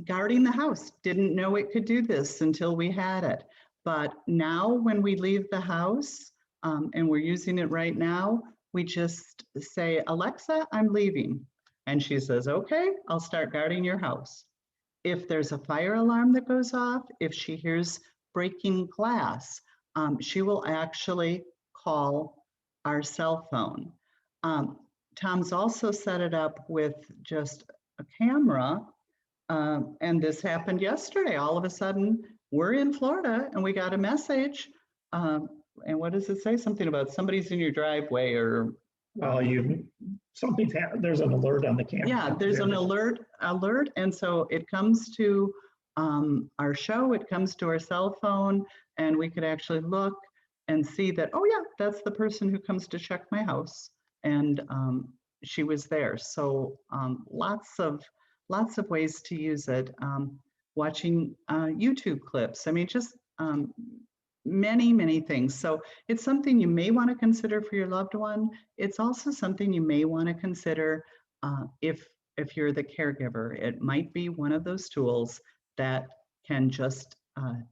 [SPEAKER 4] Guarding the house, didn't know it could do this until we had it. But now when we leave the house, and we're using it right now, we just say, Alexa, I'm leaving. And she says, okay, I'll start guarding your house. If there's a fire alarm that goes off, if she hears breaking glass, she will actually call our cell phone. Tom's also set it up with just a camera. And this happened yesterday. All of a sudden, we're in Florida and we got a message. And what does it say? Something about somebody's in your driveway or.
[SPEAKER 3] Well, something's happened. There's an alert on the camera.
[SPEAKER 4] Yeah, there's an alert. And so it comes to our show, it comes to our cell phone, and we could actually look and see that, oh yeah, that's the person who comes to check my house. And she was there. So lots of ways to use it. Watching YouTube clips. I mean, just many things. So it's something you may want to consider for your loved one. It's also something you may want to consider if you're the caregiver. It might be one of those tools that can just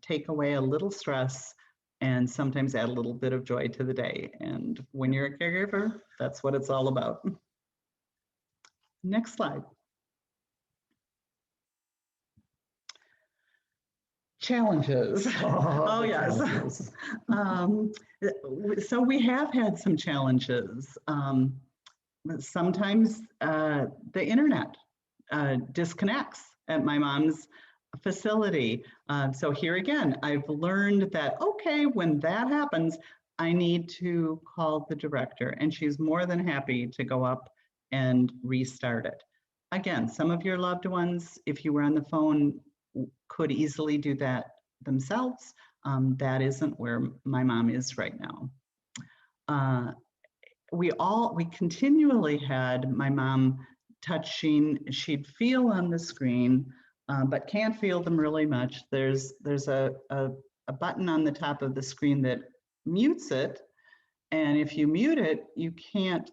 [SPEAKER 4] take away a little stress and sometimes add a little bit of joy to the day. And when you're a caregiver, that's what it's all about. Next slide. Challenges. Oh yes. So we have had some challenges. Sometimes the internet disconnects at my mom's facility. So here again, I've learned that, okay, when that happens, I need to call the director, and she's more than happy to go up and restart it. Again, some of your loved ones, if you were on the phone, could easily do that themselves. That isn't where my mom is right now. We continually had my mom touching. She'd feel on the screen, but can't feel them really much. There's a button on the top of the screen that mutes it, and if you mute it, you can't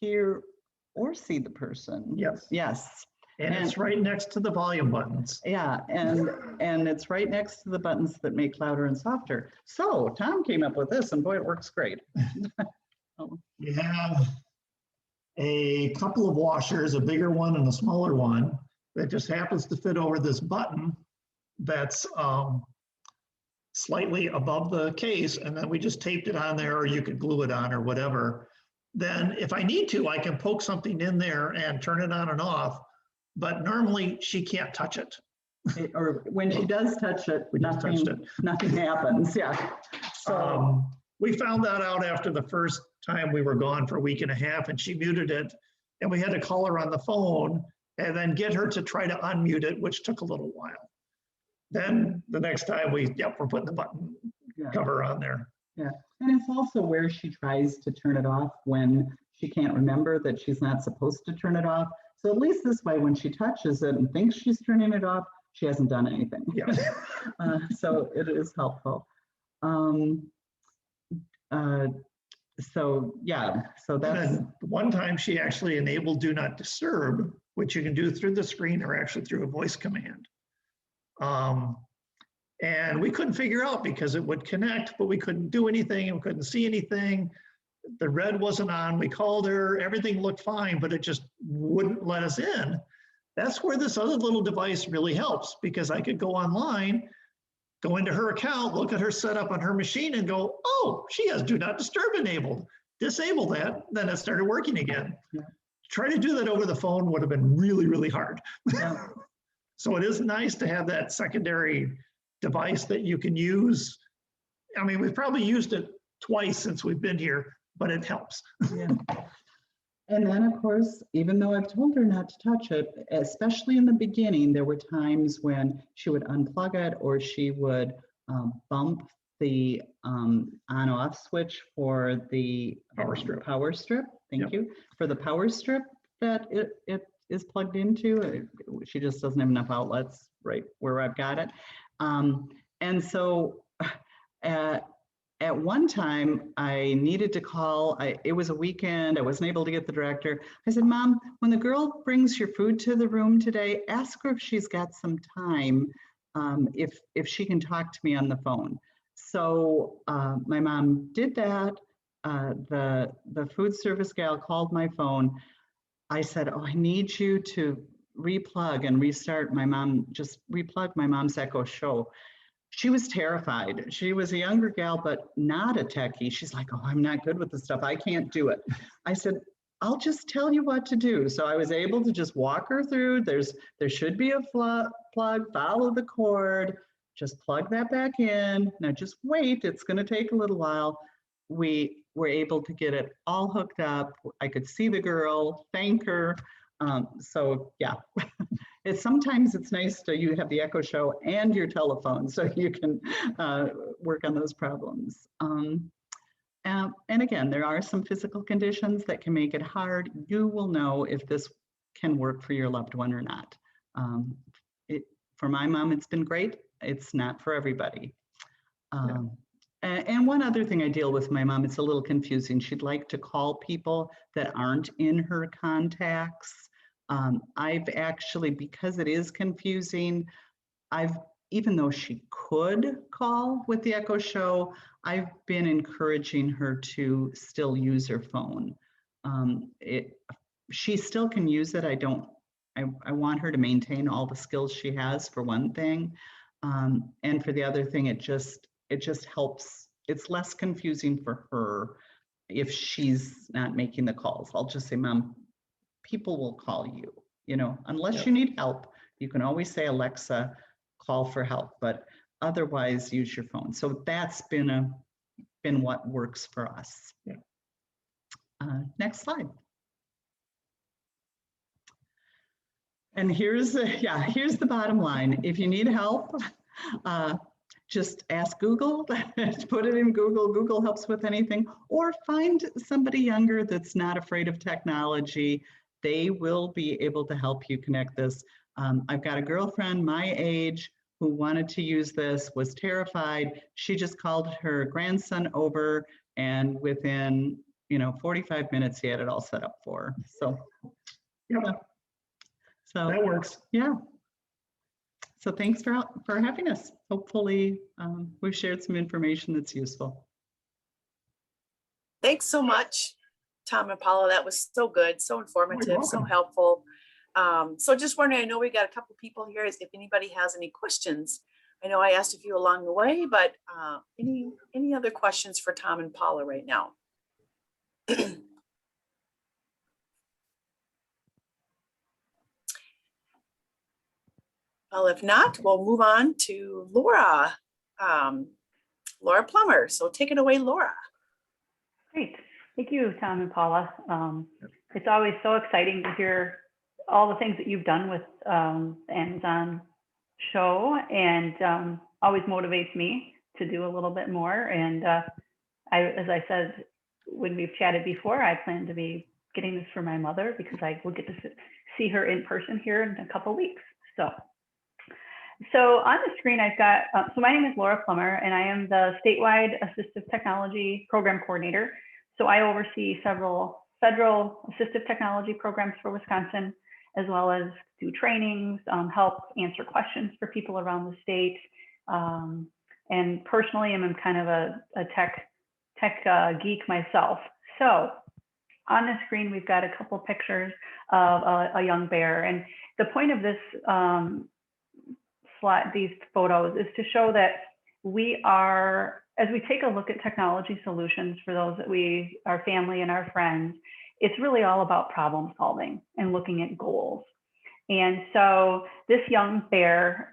[SPEAKER 4] hear or see the person. Yes.
[SPEAKER 3] And it's right next to the volume buttons.
[SPEAKER 4] Yeah, and it's right next to the buttons that make louder and softer. So Tom came up with this, and boy, it works great.
[SPEAKER 3] You have a couple of washers, a bigger one and a smaller one, that just happens to fit over this button that's slightly above the case, and then we just taped it on there, or you could glue it on or whatever. Then if I need to, I can poke something in there and turn it on and off. But normally she can't touch it.
[SPEAKER 4] Or when she does touch it, nothing happens. Yeah. So
[SPEAKER 3] we found that out after the first time we were gone for a week and a half, and she muted it, and we had to call her on the phone and then get her to try to unmute it, which took a little while. Then the next time we're putting the button cover on there.
[SPEAKER 4] Yeah, and it's also where she tries to turn it off when she can't remember that she's not supposed to turn it off. So at least this way, when she touches it and thinks she's turning it off, she hasn't done anything.
[SPEAKER 3] Yeah.
[SPEAKER 4] So it is helpful. So that's.
[SPEAKER 3] One time she actually enabled Do Not Disturb, which you can do through the screen or actually through a voice command. And we couldn't figure out because it would connect, but we couldn't do anything and we couldn't see anything. The red wasn't on. We called her, everything looked fine, but it just wouldn't let us in. That's where this other little device really helps, because I could go online, go into her account, look at her setup on her machine and go, oh, she has Do Not Disturb enabled. Disable that, then it started working again.
[SPEAKER 4] Yeah.
[SPEAKER 3] Try to do that over the phone would have been really, really hard.
[SPEAKER 4] Yeah.
[SPEAKER 3] So it is nice to have that secondary device that you can use. I mean, we've probably used it twice since we've been here, but it helps.
[SPEAKER 4] Yeah. And then, of course, even though I've told her not to touch it, especially in the beginning, there were times when she would unplug it or she would bump the on-off switch for the power strip. Thank you. For the power strip that it is plugged into. She just doesn't have enough outlets right where I've got it. And so at one time, I needed to call. It was a weekend. I wasn't able to get the director. I said, Mom, when the girl brings your food to the room today, ask her if she's got some time, if she can talk to me on the phone. So my mom did that. The food service gal called my phone. I said, oh, I need you to replug and restart my mom, just replug my mom's Echo Show. She was terrified. She was a younger gal, but not a techie. She's like, oh, I'm not good with this stuff. I can't do it. I said, I'll just tell you what to do. So I was able to just walk her through. There should be a plug, follow the cord, just plug that back in. Now just wait, it's gonna take a little while. We were able to get it all hooked up. I could see the girl, thank her. So yeah, sometimes it's nice to you have the Echo Show and your telephone so you can work on those problems. And again, there are some physical conditions that can make it hard. You will know if this can work for your loved one or not. For my mom, it's been great. It's not for everybody. And one other thing I deal with my mom, it's a little confusing. She'd like to call people that aren't in her contacts. I've actually, because it is confusing, even though she could call with the Echo Show, I've been encouraging her to still use her phone. She still can use it. I want her to maintain all the skills she has, for one thing. And for the other thing, it just helps. It's less confusing for her if she's not making the calls. I'll just say, Mom, people will call you, unless you need help. You can always say, Alexa, call for help, but otherwise use your phone. So that's been what works for us.
[SPEAKER 3] Yeah.
[SPEAKER 4] Next slide. And here's the bottom line. If you need help, just ask Google, put it in Google. Google helps with anything, or find somebody younger that's not afraid of technology. They will be able to help you connect this. I've got a girlfriend my age who wanted to use this, was terrified. She just called her grandson over, and within 45 minutes, he had it all set up for her. So, yeah. So
[SPEAKER 3] That works.
[SPEAKER 4] Yeah. So thanks for having us. Hopefully we've shared some information that's useful.
[SPEAKER 2] Thanks so much, Tom and Paula. That was so good, so informative, so
[SPEAKER 3] welcome.
[SPEAKER 2] helpful. So just wondering, I know we got a couple people here. If anybody has any questions, I know I asked a few along the way, but any other questions for Tom and Paula right now? Well, if not, we'll move on to Laura, Laura Plummer. So take it away, Laura.
[SPEAKER 1] Great. Thank you, Tom and Paula. It's always so exciting to hear all the things that you've done with the Amazon show, and always motivates me to do a little bit more. And as I said, when we've chatted before, I plan to be getting this for my mother because I will get to see her in person here in a couple of weeks. So on the screen, I've got, so my name is Laura Plummer, and I am the statewide assistive technology program coordinator. So I oversee several federal assistive technology programs for Wisconsin, as well as do trainings, help answer questions for people around the state. And personally, I'm kind of a tech geek myself. So on the screen, we've got a couple pictures of a young bear. And the point of this these photos is to show that we are, as we take a look at technology solutions for those that our family and our friends, it's really all about problem solving and looking at goals. And so this young bear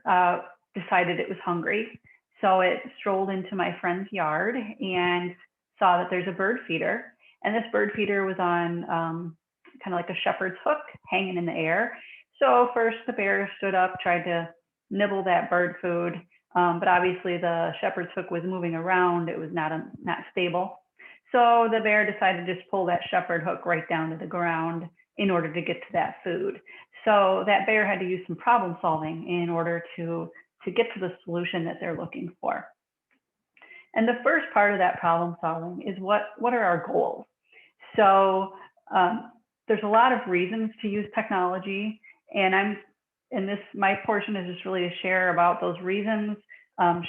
[SPEAKER 1] decided it was hungry. So it strolled into my friend's yard and saw that there's a bird feeder. And this bird feeder was on kind of like a shepherd's hook hanging in the air. So first the bear stood up, tried to nibble that bird food, but obviously the shepherd's hook was moving around. It was not stable. So the bear decided to just pull that shepherd hook right down to the ground in order to get to that food. So that bear had to use some problem solving in order to get to the solution that they're looking for. And the first part of that problem solving is what are our goals? So there's a lot of reasons to use technology, and my portion is just really to share about those reasons,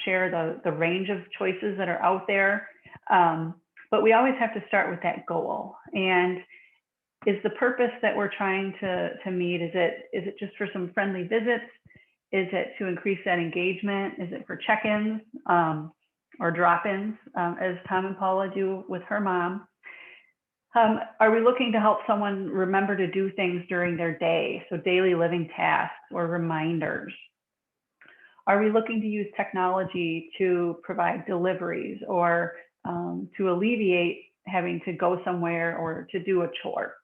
[SPEAKER 1] share the range of choices that are out there. But we always have to start with that goal. And is the purpose that we're trying to meet, is it just for some friendly visits? Is it to increase that engagement? Is it for check-ins or drop-ins, as Tom and Paula do with her mom? Are we looking to help someone remember to do things during their day? So daily living tasks or reminders. Are we looking to use technology to provide deliveries or to alleviate having to go somewhere or to do a chore?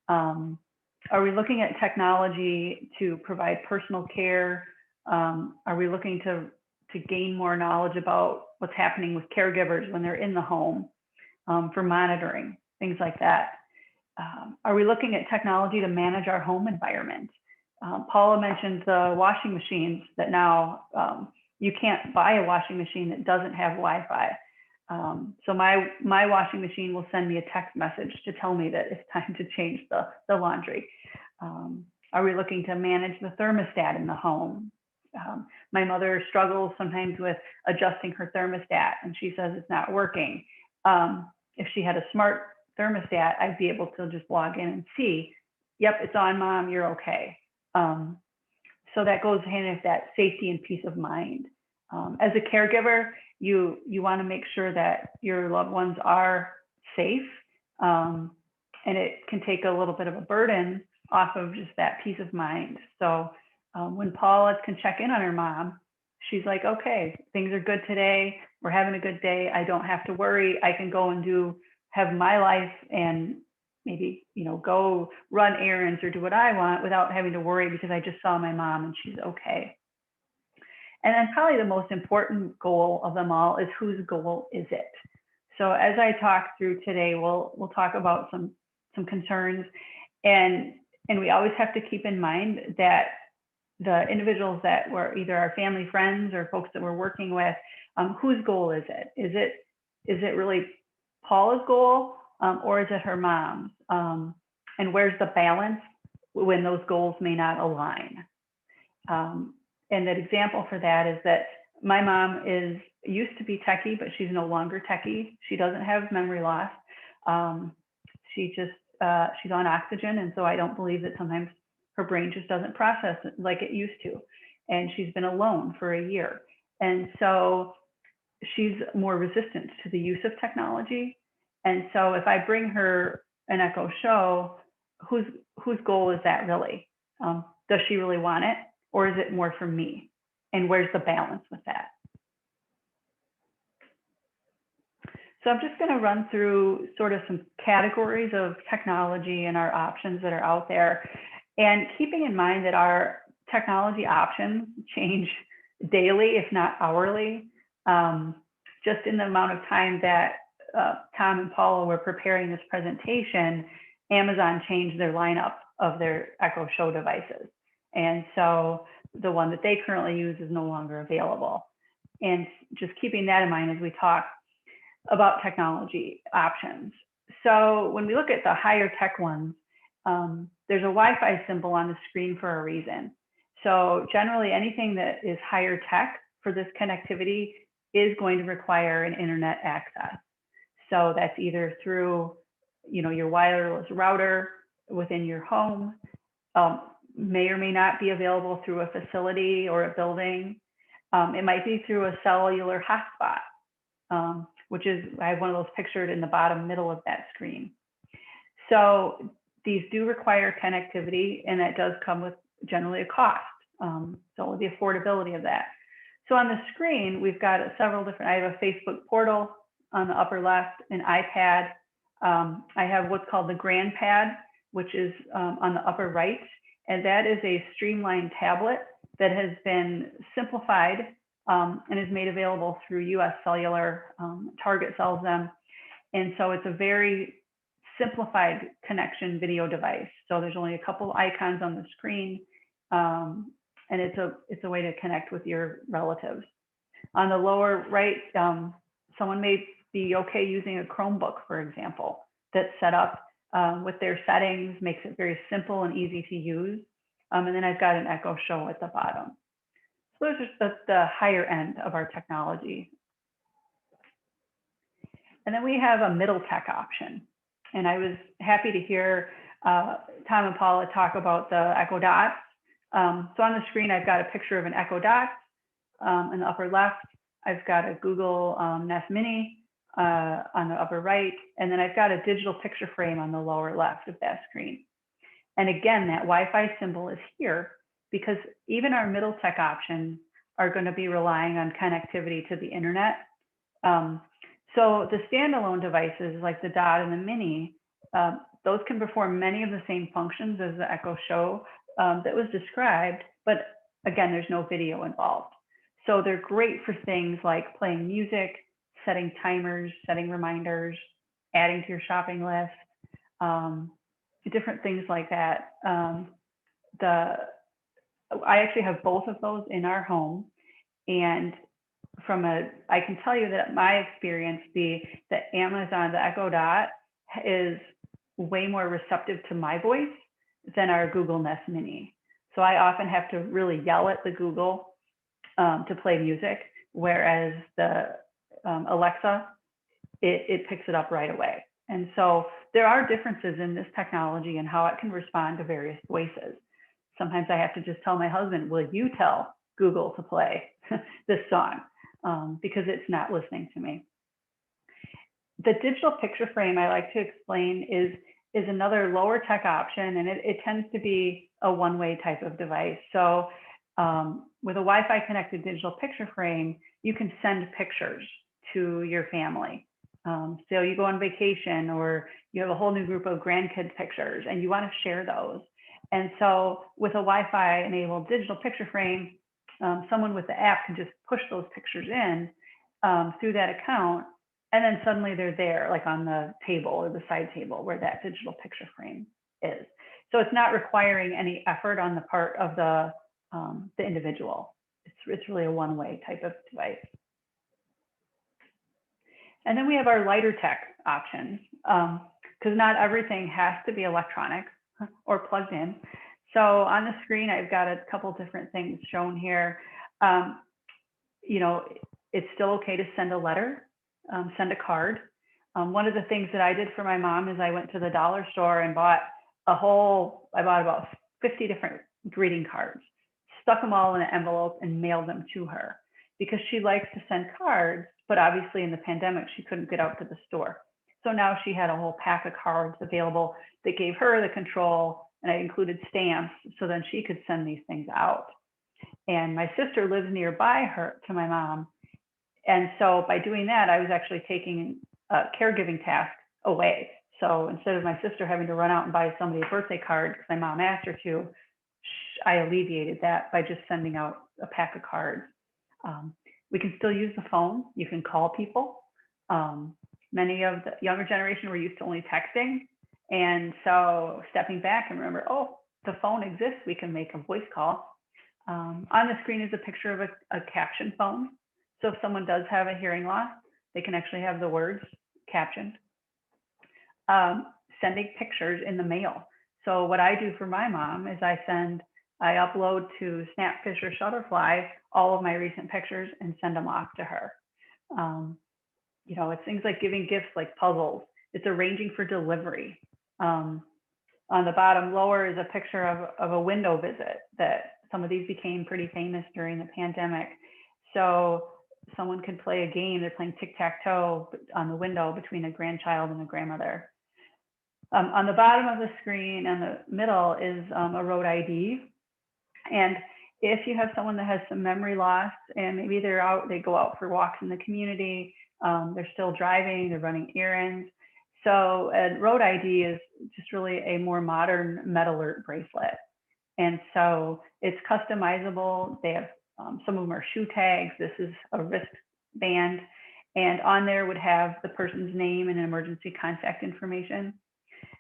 [SPEAKER 1] Are we looking at technology to provide personal care? Are we looking to gain more knowledge about what's happening with caregivers when they're in the home, for monitoring, things like that? Are we looking at technology to manage our home environment? Paula mentioned the washing machines that now you can't buy a washing machine that doesn't have Wi-Fi. So my washing machine will send me a text message to tell me that it's time to change the laundry. Are we looking to manage the thermostat in the home? My mother struggles sometimes with adjusting her thermostat, and she says it's not working. If she had a smart thermostat, I'd be able to just log in and see, yep, it's on, Mom, you're okay. So that goes hand in with that safety and peace of mind. As a caregiver, you want to make sure that your loved ones are safe, and it can take a little bit of a burden off of just that peace of mind. So when Paula can check in on her mom, she's like, okay, things are good today. We're having a good day. I don't have to worry. I can go and have my life and maybe, go run errands or do what I want without having to worry because I just saw my mom and she's okay. And then probably the most important goal of them all is whose goal is it? So as I talk through today, we'll talk about some concerns, and we always have to keep in mind that the individuals that were either our family friends or folks that we're working with, whose goal is it? Is it really Paula's goal, or is it her mom's? And where's the balance when those goals may not align? And that example for that is that my mom used to be techie, but she's no longer techie. She doesn't have memory loss. She's on oxygen, and so I don't believe that sometimes her brain just doesn't process it like it used to. And she's been alone for a year. And so she's more resistant to the use of technology. And so if I bring her an Echo Show, whose goal is that really? Does she really want it? Or is it more for me? And where's the balance with that? So I'm just going to run through sort of some categories of technology and our options that are out there. And keeping in mind that our technology options change daily, if not hourly. Just in the amount of time that Tom and Paula were preparing this presentation, Amazon changed their lineup of their Echo Show devices. And so the one that they currently use is no longer available. And just keeping that in mind as we talk about technology options. So when we look at the higher tech ones, there's a Wi-Fi symbol on the screen for a reason. So generally anything that is higher tech for this connectivity is going to require an internet access. So that's either through, your wireless router within your home, may or may not be available through a facility or a building. It might be through a cellular hotspot, which is, I have one of those pictured in the bottom middle of that screen. So these do require connectivity, and that does come with generally a cost. So the affordability of that. So on the screen, we've got several different, I have a Facebook portal on the upper left, an iPad. I have what's called the GrandPad, which is on the upper right. And that is a streamlined tablet that has been simplified and is made available through US Cellular. Target sells them. And so it's a very simplified connection video device. So there's only a couple icons on the screen. And it's a way to connect with your relatives. On the lower right, someone may be okay using a Chromebook, for example, that's set up with their settings, makes it very simple and easy to use. And then I've got an Echo Show at the bottom. So those are the higher end of our technology. And then we have a middle tech option. And I was happy to hear Tom and Paula talk about the Echo Dots. So on the screen, I've got a picture of an Echo Dot in the upper left. I've got a Google Nest Mini on the upper right. And then I've got a digital picture frame on the lower left of that screen. And again, that Wi-Fi symbol is here because even our middle tech options are going to be relying on connectivity to the internet. So the standalone devices like the Dot and the Mini, those can perform many of the same functions as the Echo Show that was described, but again, there's no video involved. So they're great for things like playing music, setting timers, setting reminders, adding to your shopping list, different things like that. I actually have both of those in our home, and I can tell you that my experience, the Amazon, the Echo Dot is way more receptive to my voice than our Google Nest Mini. So I often have to really yell at the Google to play music, whereas the Alexa, it picks it up right away. And so there are differences in this technology and how it can respond to various voices. Sometimes I have to just tell my husband, will you tell Google to play this song? Because it's not listening to me. The digital picture frame I like to explain is another lower tech option, and it tends to be a one-way type of device. So with a Wi-Fi connected digital picture frame, you can send pictures to your family. So you go on vacation or you have a whole new group of grandkids pictures and you want to share those. And so with a Wi-Fi enabled digital picture frame, someone with the app can just push those pictures in through that account, and then suddenly they're there, like on the table or the side table where that digital picture frame is. So it's not requiring any effort on the part of the individual. It's really a one-way type of device. And then we have our lighter tech options, because not everything has to be electronic or plugged in. So on the screen, I've got a couple different things shown here. You know, it's still okay to send a letter, send a card. One of the things that I did for my mom is I went to the dollar store and bought about 50 different greeting cards, stuck them all in an envelope and mailed them to her because she likes to send cards, but obviously in the pandemic, she couldn't get out to the store. So now she had a whole pack of cards available that gave her the control, and I included stamps so then she could send these things out. And my sister lives nearby her to my mom. And so by doing that, I was actually taking a caregiving task away. So instead of my sister having to run out and buy somebody a birthday card because my mom asked her to, I alleviated that by just sending out a pack of cards. We can still use the phone. You can call people. Many of the younger generation were used to only texting. And so stepping back and remember, oh, the phone exists. We can make a voice call. On the screen is a picture of a caption phone. So if someone does have a hearing loss, they can actually have the words captioned. Sending pictures in the mail. So what I do for my mom is I upload to Snapfish or Shutterfly all of my recent pictures and send them off to her. You know, it's things like giving gifts like puzzles. It's arranging for delivery. On the bottom lower is a picture of a window visit that some of these became pretty famous during the pandemic. So someone could play a game, they're playing tic-tac-toe on the window between a grandchild and a grandmother. On the bottom of the screen and the middle is a road ID. And if you have someone that has some memory loss and maybe they go out for walks in the community, they're still driving, they're running errands. So a road ID is just really a more modern MedAlert bracelet. And so it's customizable. They have, some of them are shoe tags. This is a wristband. And on there would have the person's name and emergency contact information.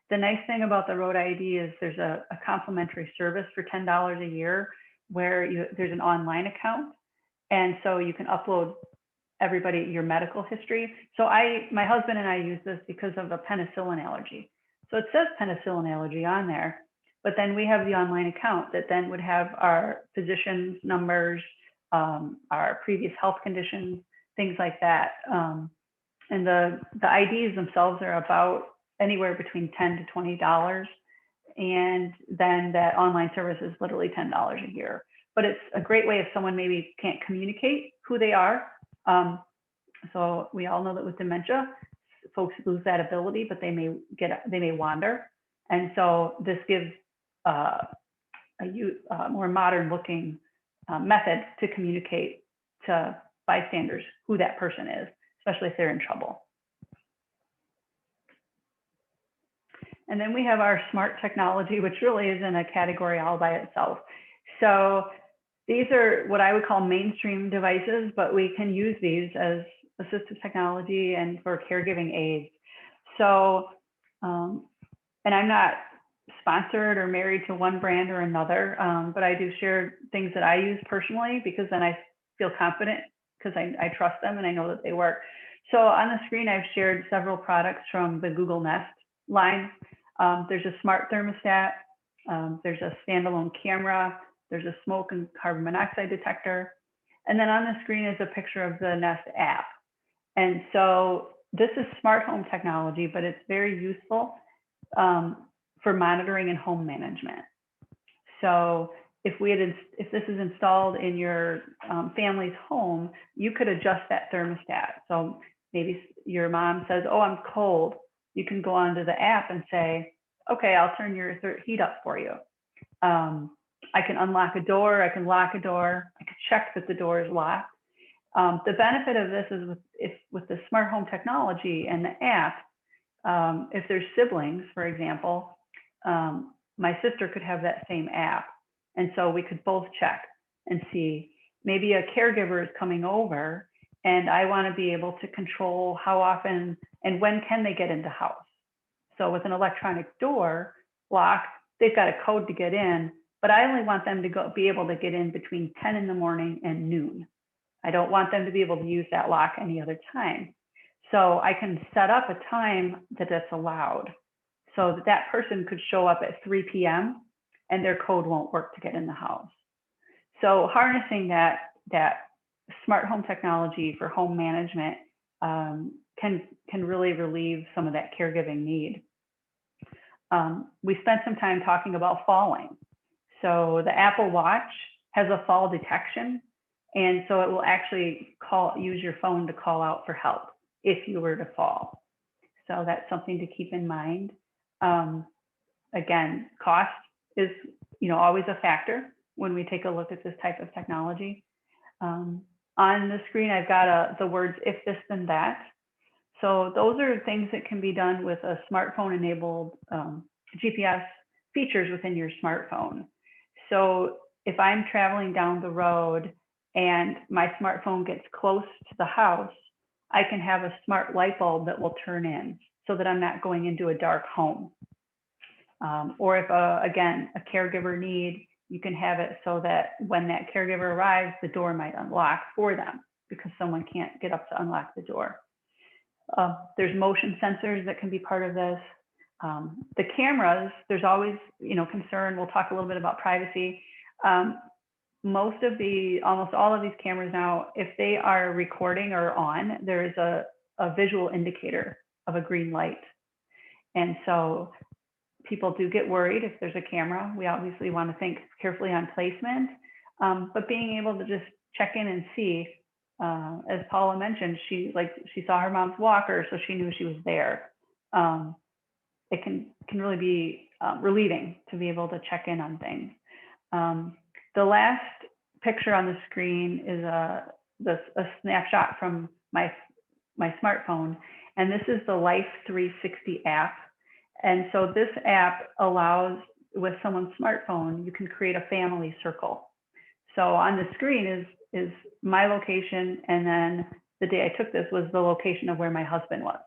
[SPEAKER 1] The nice thing about the Road ID is there's a complimentary service for $10 a year where there's an online account. And so you can upload everybody your medical history. So my husband and I use this because of a penicillin allergy. So it says penicillin allergy on there, but then we have the online account that then would have our physician's numbers, our previous health conditions, things like that. And the IDs themselves are about anywhere between $10 to $20. And then that online service is literally $10 a year. But it's a great way if someone maybe can't communicate who they are. So we all know that with dementia, folks lose that ability, but they may wander. And so this gives a more modern looking method to communicate to bystanders who that person is, especially if they're in trouble. And then we have our smart technology, which really is in a category all by itself. So these are what I would call mainstream devices, but we can use these as assistive technology and for caregiving aids. So, and I'm not sponsored or married to one brand or another, but I do share things that I use personally because then I feel confident because I trust them and I know that they work. So on the screen, I've shared several products from the Google Nest line. There's a smart thermostat, there's a standalone camera, there's a smoke and carbon monoxide detector. And then on the screen is a picture of the Nest app. And so this is smart home technology, but it's very useful for monitoring and home management. So if this is installed in your family's home, you could adjust that thermostat. So maybe your mom says, oh, I'm cold. You can go onto the app and say, okay, I'll turn your heat up for you. I can unlock a door, I can lock a door, I can check that the door is locked. The benefit of this is with the smart home technology and the app, if there's siblings, for example, my sister could have that same app. And so we could both check and see, maybe a caregiver is coming over and I want to be able to control how often and when can they get into house. So with an electronic door lock, they've got a code to get in, but I only want them to be able to get in between 10 in the morning and noon. I don't want them to be able to use that lock any other time. So I can set up a time that that's allowed so that that person could show up at 3 p.m. and their code won't work to get in the house. So harnessing that smart home technology for home management can really relieve some of that caregiving need. We spent some time talking about falling. So the Apple Watch has a fall detection, and so it will actually use your phone to call out for help if you were to fall. So that's something to keep in mind. Again, cost is always a factor when we take a look at this type of technology. On the screen, I've got the words if this then that. So those are things that can be done with a smartphone enabled GPS features within your smartphone. So if I'm traveling down the road and my smartphone gets close to the house, I can have a smart light bulb that will turn in so that I'm not going into a dark home. Or if, again, a caregiver need, you can have it so that when that caregiver arrives, the door might unlock for them because someone can't get up to unlock the door. There's motion sensors that can be part of this. The cameras, there's always, concern. We'll talk a little bit about privacy. Almost all of these cameras now, if they are recording or on, there is a visual indicator of a green light. And so people do get worried if there's a camera. We obviously want to think carefully on placement, but being able to just check in and see, as Paula mentioned, she saw her mom's walker, so she knew she was there. It can really be relieving to be able to check in on things. The last picture on the screen is a snapshot from my smartphone, and this is the Life 360 app. And so this app allows, with someone's smartphone, you can create a family circle. So on the screen is my location, and then the day I took this was the location of where my husband was.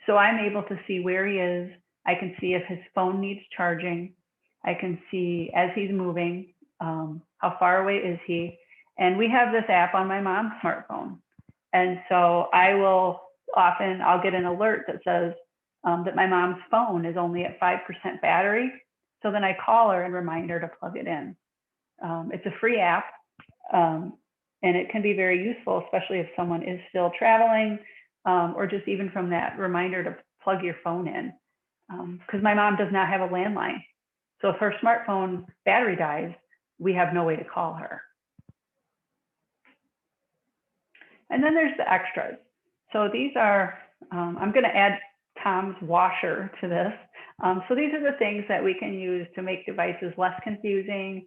[SPEAKER 1] So I'm able to see where he is. I can see if his phone needs charging. I can see as he's moving, how far away is he. And we have this app on my mom's smartphone. And so I'll get an alert that says that my mom's phone is only at 5% battery. So then I call her and remind her to plug it in. It's a free app, and it can be very useful, especially if someone is still traveling, or just even from that reminder to plug your phone in. Because my mom does not have a landline. So if her smartphone battery dies, we have no way to call her. And then there's the extras. So these are, I'm going to add Tom's washer to this. So these are the things that we can use to make devices less confusing,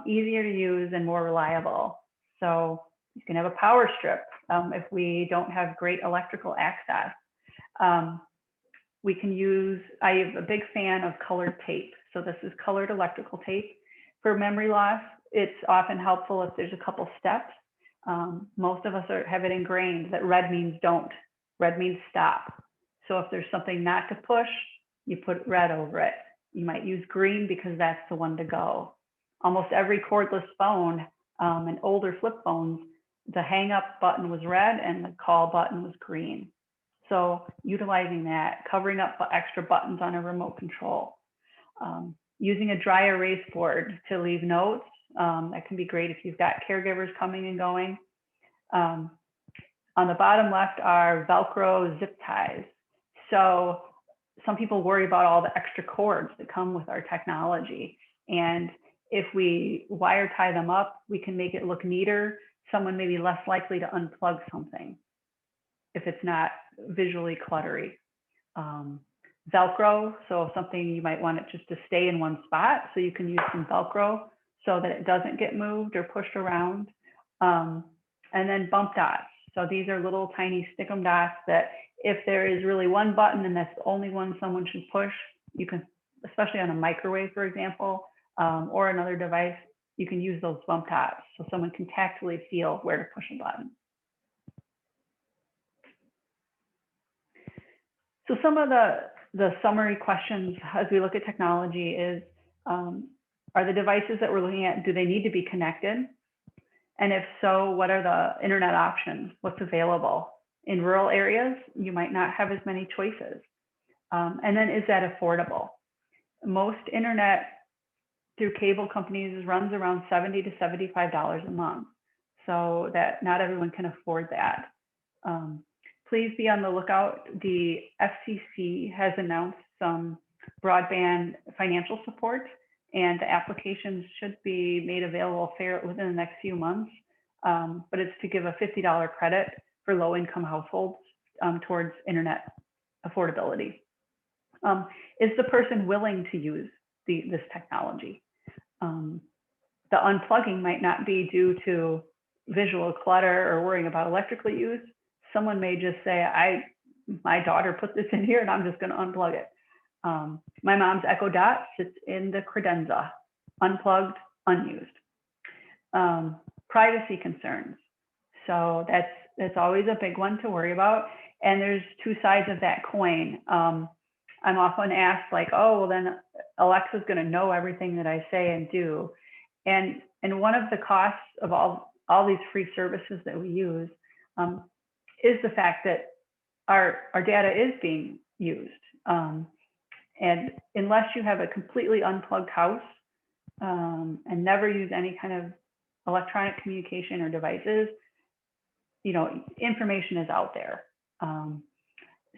[SPEAKER 1] easier to use, and more reliable. So you can have a power strip if we don't have great electrical access. We can use, I am a big fan of colored tape. So this is colored electrical tape. For memory loss, it's often helpful if there's a couple steps. Most of us have it ingrained that red means don't, red means stop. So if there's something not to push, you put red over it. You might use green because that's the one to go. Almost every cordless phone and older flip phones, the hang up button was red and the call button was green. So utilizing that, covering up extra buttons on a remote control. Using a dry erase board to leave notes, that can be great if you've got caregivers coming and going. On the bottom left are Velcro zip ties. So some people worry about all the extra cords that come with our technology. And if we wire tie them up, we can make it look neater. Someone may be less likely to unplug something if it's not visually cluttery. Velcro, so something you might want it just to stay in one spot. So you can use some Velcro so that it doesn't get moved or pushed around. And then bump dots. So these are little tiny stickum dots that if there is really one button and that's the only one someone should push, you can, especially on a microwave, for example, or another device, you can use those bump dots so someone can tactily feel where to push a button. So some of the summary questions as we look at technology is, are the devices that we're looking at, do they need to be connected? And if so, what are the internet options? What's available? In rural areas, you might not have as many choices. And then is that affordable? Most internet through cable companies runs around $70 to $75 a month. So that not everyone can afford that. Please be on the lookout. The FCC has announced some broadband financial support, and the applications should be made available within the next few months. But it's to give a $50 credit for low-income households towards internet affordability. Is the person willing to use this technology? The unplugging might not be due to visual clutter or worrying about electrical use. Someone may just say, my daughter put this in here and I'm just going to unplug it. My mom's Echo Dot sits in the credenza, unplugged, unused. Privacy concerns. So that's always a big one to worry about. And there's two sides of that coin. I'm often asked like, oh, well then Alexa's going to know everything that I say and do. And one of the costs of all these free services that we use is the fact that our data is being used. And unless you have a completely unplugged house and never use any kind of electronic communication or devices, information is out there.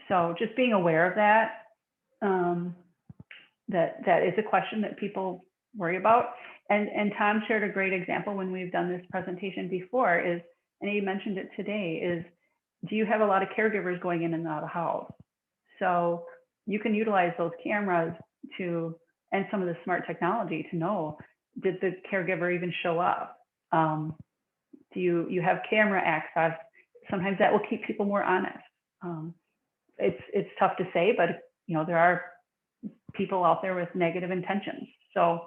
[SPEAKER 1] So just being aware of that, that is a question that people worry about. And Tom shared a great example when we've done this presentation before is, and he mentioned it today, is do you have a lot of caregivers going in and out of the house? So you can utilize those cameras and some of the smart technology to know, did the caregiver even show up? Do you have camera access? Sometimes that will keep people more honest. It's tough to say, but there are people out there with negative intentions. So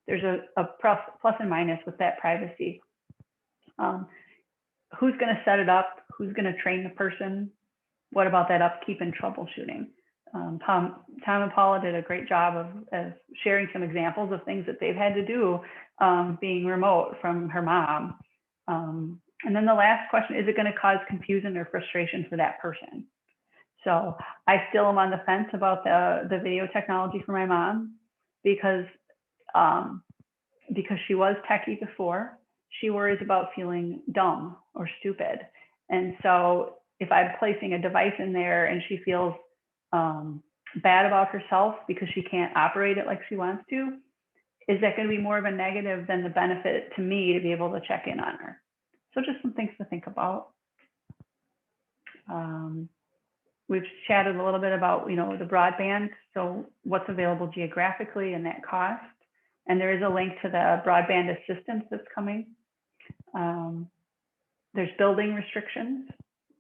[SPEAKER 1] there's a plus and minus with that privacy. Who's going to set it up? Who's going to train the person? What about that upkeep and troubleshooting? Tom and Paula did a great job of sharing some examples of things that they've had to do being remote from her mom. And then the last question, is it going to cause confusion or frustration for that person? So I still am on the fence about the video technology for my mom because she was techie before. She worries about feeling dumb or stupid. And so if I'm placing a device in there and she feels bad about herself because she can't operate it like she wants to, is that going to be more of a negative than the benefit to me to be able to check in on her? So just some things to think about. We've chatted a little bit about, the broadband. So what's available geographically and that cost. And there is a link to the broadband assistance that's coming. There's building restrictions.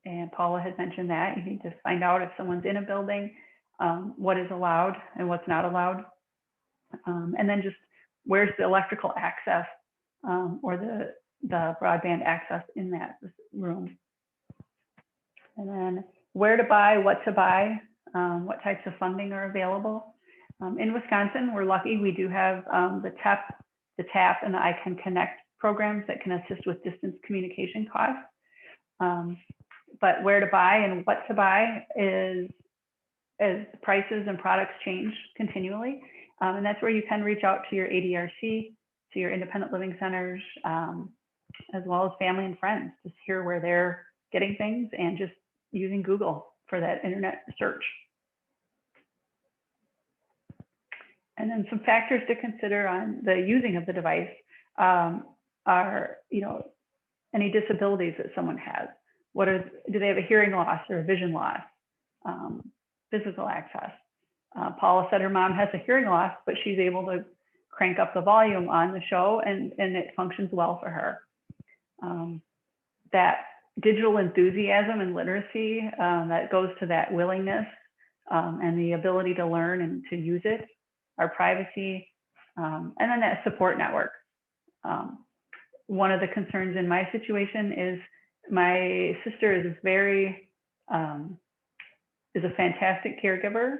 [SPEAKER 1] And Paula had mentioned that. You need to find out if someone's in a building, what is allowed and what's not allowed. And then just where's the electrical access or the broadband access in that room. And then where to buy, what to buy, what types of funding are available. In Wisconsin, we're lucky. We do have the TAP, and the iCan Connect programs that can assist with distance communication costs. But where to buy and what to buy is as prices and products change continually. And that's where you can reach out to your ADRC, to your independent living centers, as well as family and friends to hear where they're getting things and just using Google for that internet search. And then some factors to consider on the using of the device are, any disabilities that someone has. Do they have a hearing loss or a vision loss? Physical access. Paula said her mom has a hearing loss, but she's able to crank up the volume on the show and it functions well for her. That digital enthusiasm and literacy that goes to that willingness and the ability to learn and to use it, our privacy, and then that support network. One of the concerns in my situation is my sister is a fantastic caregiver,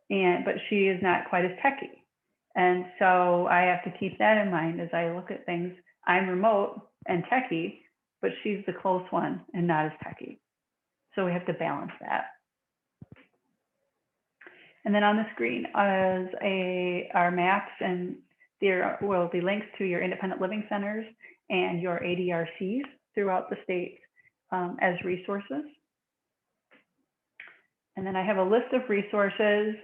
[SPEAKER 1] but she is not quite as techie. And so I have to keep that in mind as I look at things. I'm remote and techie, but she's the close one and not as techie. So we have to balance that. And then on the screen are maps, and there will be links to your independent living centers and your ADRCs throughout the state as resources. And then I have a list of resources.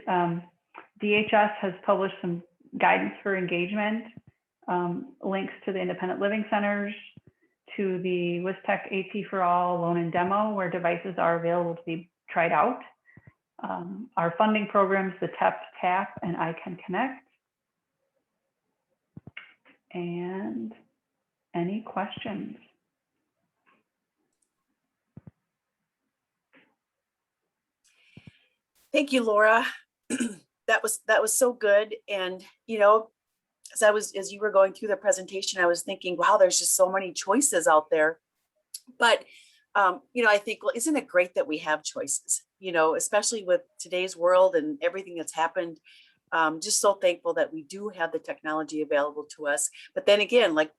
[SPEAKER 1] DHS has published some guidance for engagement, links to the independent living centers, to the WISTEC AT for All loan and demo, where devices are available to be tried out. Our funding programs, the TAP, and iCan Connect. And any questions?
[SPEAKER 2] Thank you, Laura. That was so good. And as you were going through the presentation, I was thinking, wow, there's just so many choices out there. But I think, well, isn't it great that we have choices? Especially with today's world and everything that's happened. Just so thankful that we do have the technology available to us. But then again, like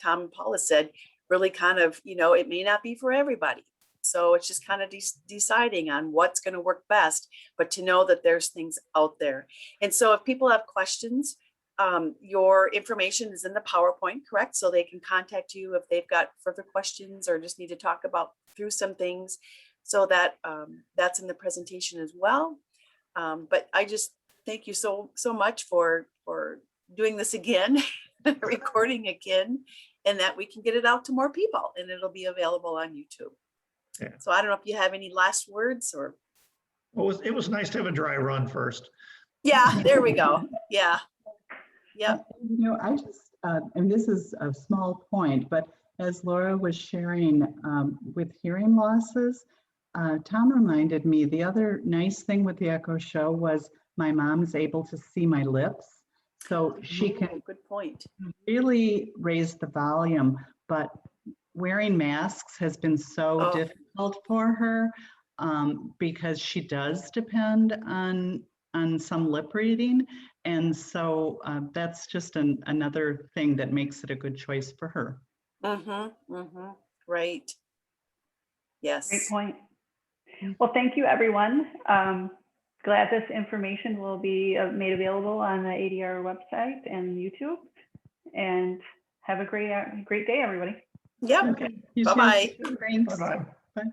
[SPEAKER 2] Tom and Paula said, really kind of, it may not be for everybody. So it's just kind of deciding on what's going to work best, but to know that there's things out there. And so if people have questions, your information is in the PowerPoint, correct? So they can contact you if they've got further questions or just need to talk through some things. So that that's in the presentation as well. But I just thank you so much for doing this again, recording again, and that we can get it out to more people and it'll be available on YouTube. Yeah. So I don't know if you have any last words or.
[SPEAKER 3] Well, it was nice to have a dry run first.
[SPEAKER 2] Yeah, there we go. Yeah. Yeah.
[SPEAKER 4] I just, and this is a small point, but as Laura was sharing with hearing losses, Tom reminded me the other nice thing with the Echo Show was my mom's able to see my lips. So she can
[SPEAKER 2] good point.
[SPEAKER 4] Really raise the volume, but wearing masks has been so difficult for her because she does depend on some lip reading. And so that's just another thing that makes it a good choice for her.
[SPEAKER 2] right?
[SPEAKER 1] Great
[SPEAKER 2] Yes.
[SPEAKER 1] point. Well, thank you, everyone. Glad this information will be made available on the ADR website and YouTube. And have a great day, everybody.
[SPEAKER 2] Yep.
[SPEAKER 3] Okay,
[SPEAKER 4] You too.
[SPEAKER 2] Bye-bye.
[SPEAKER 4] Thanks.
[SPEAKER 3] bye-bye.
[SPEAKER 4] Bye.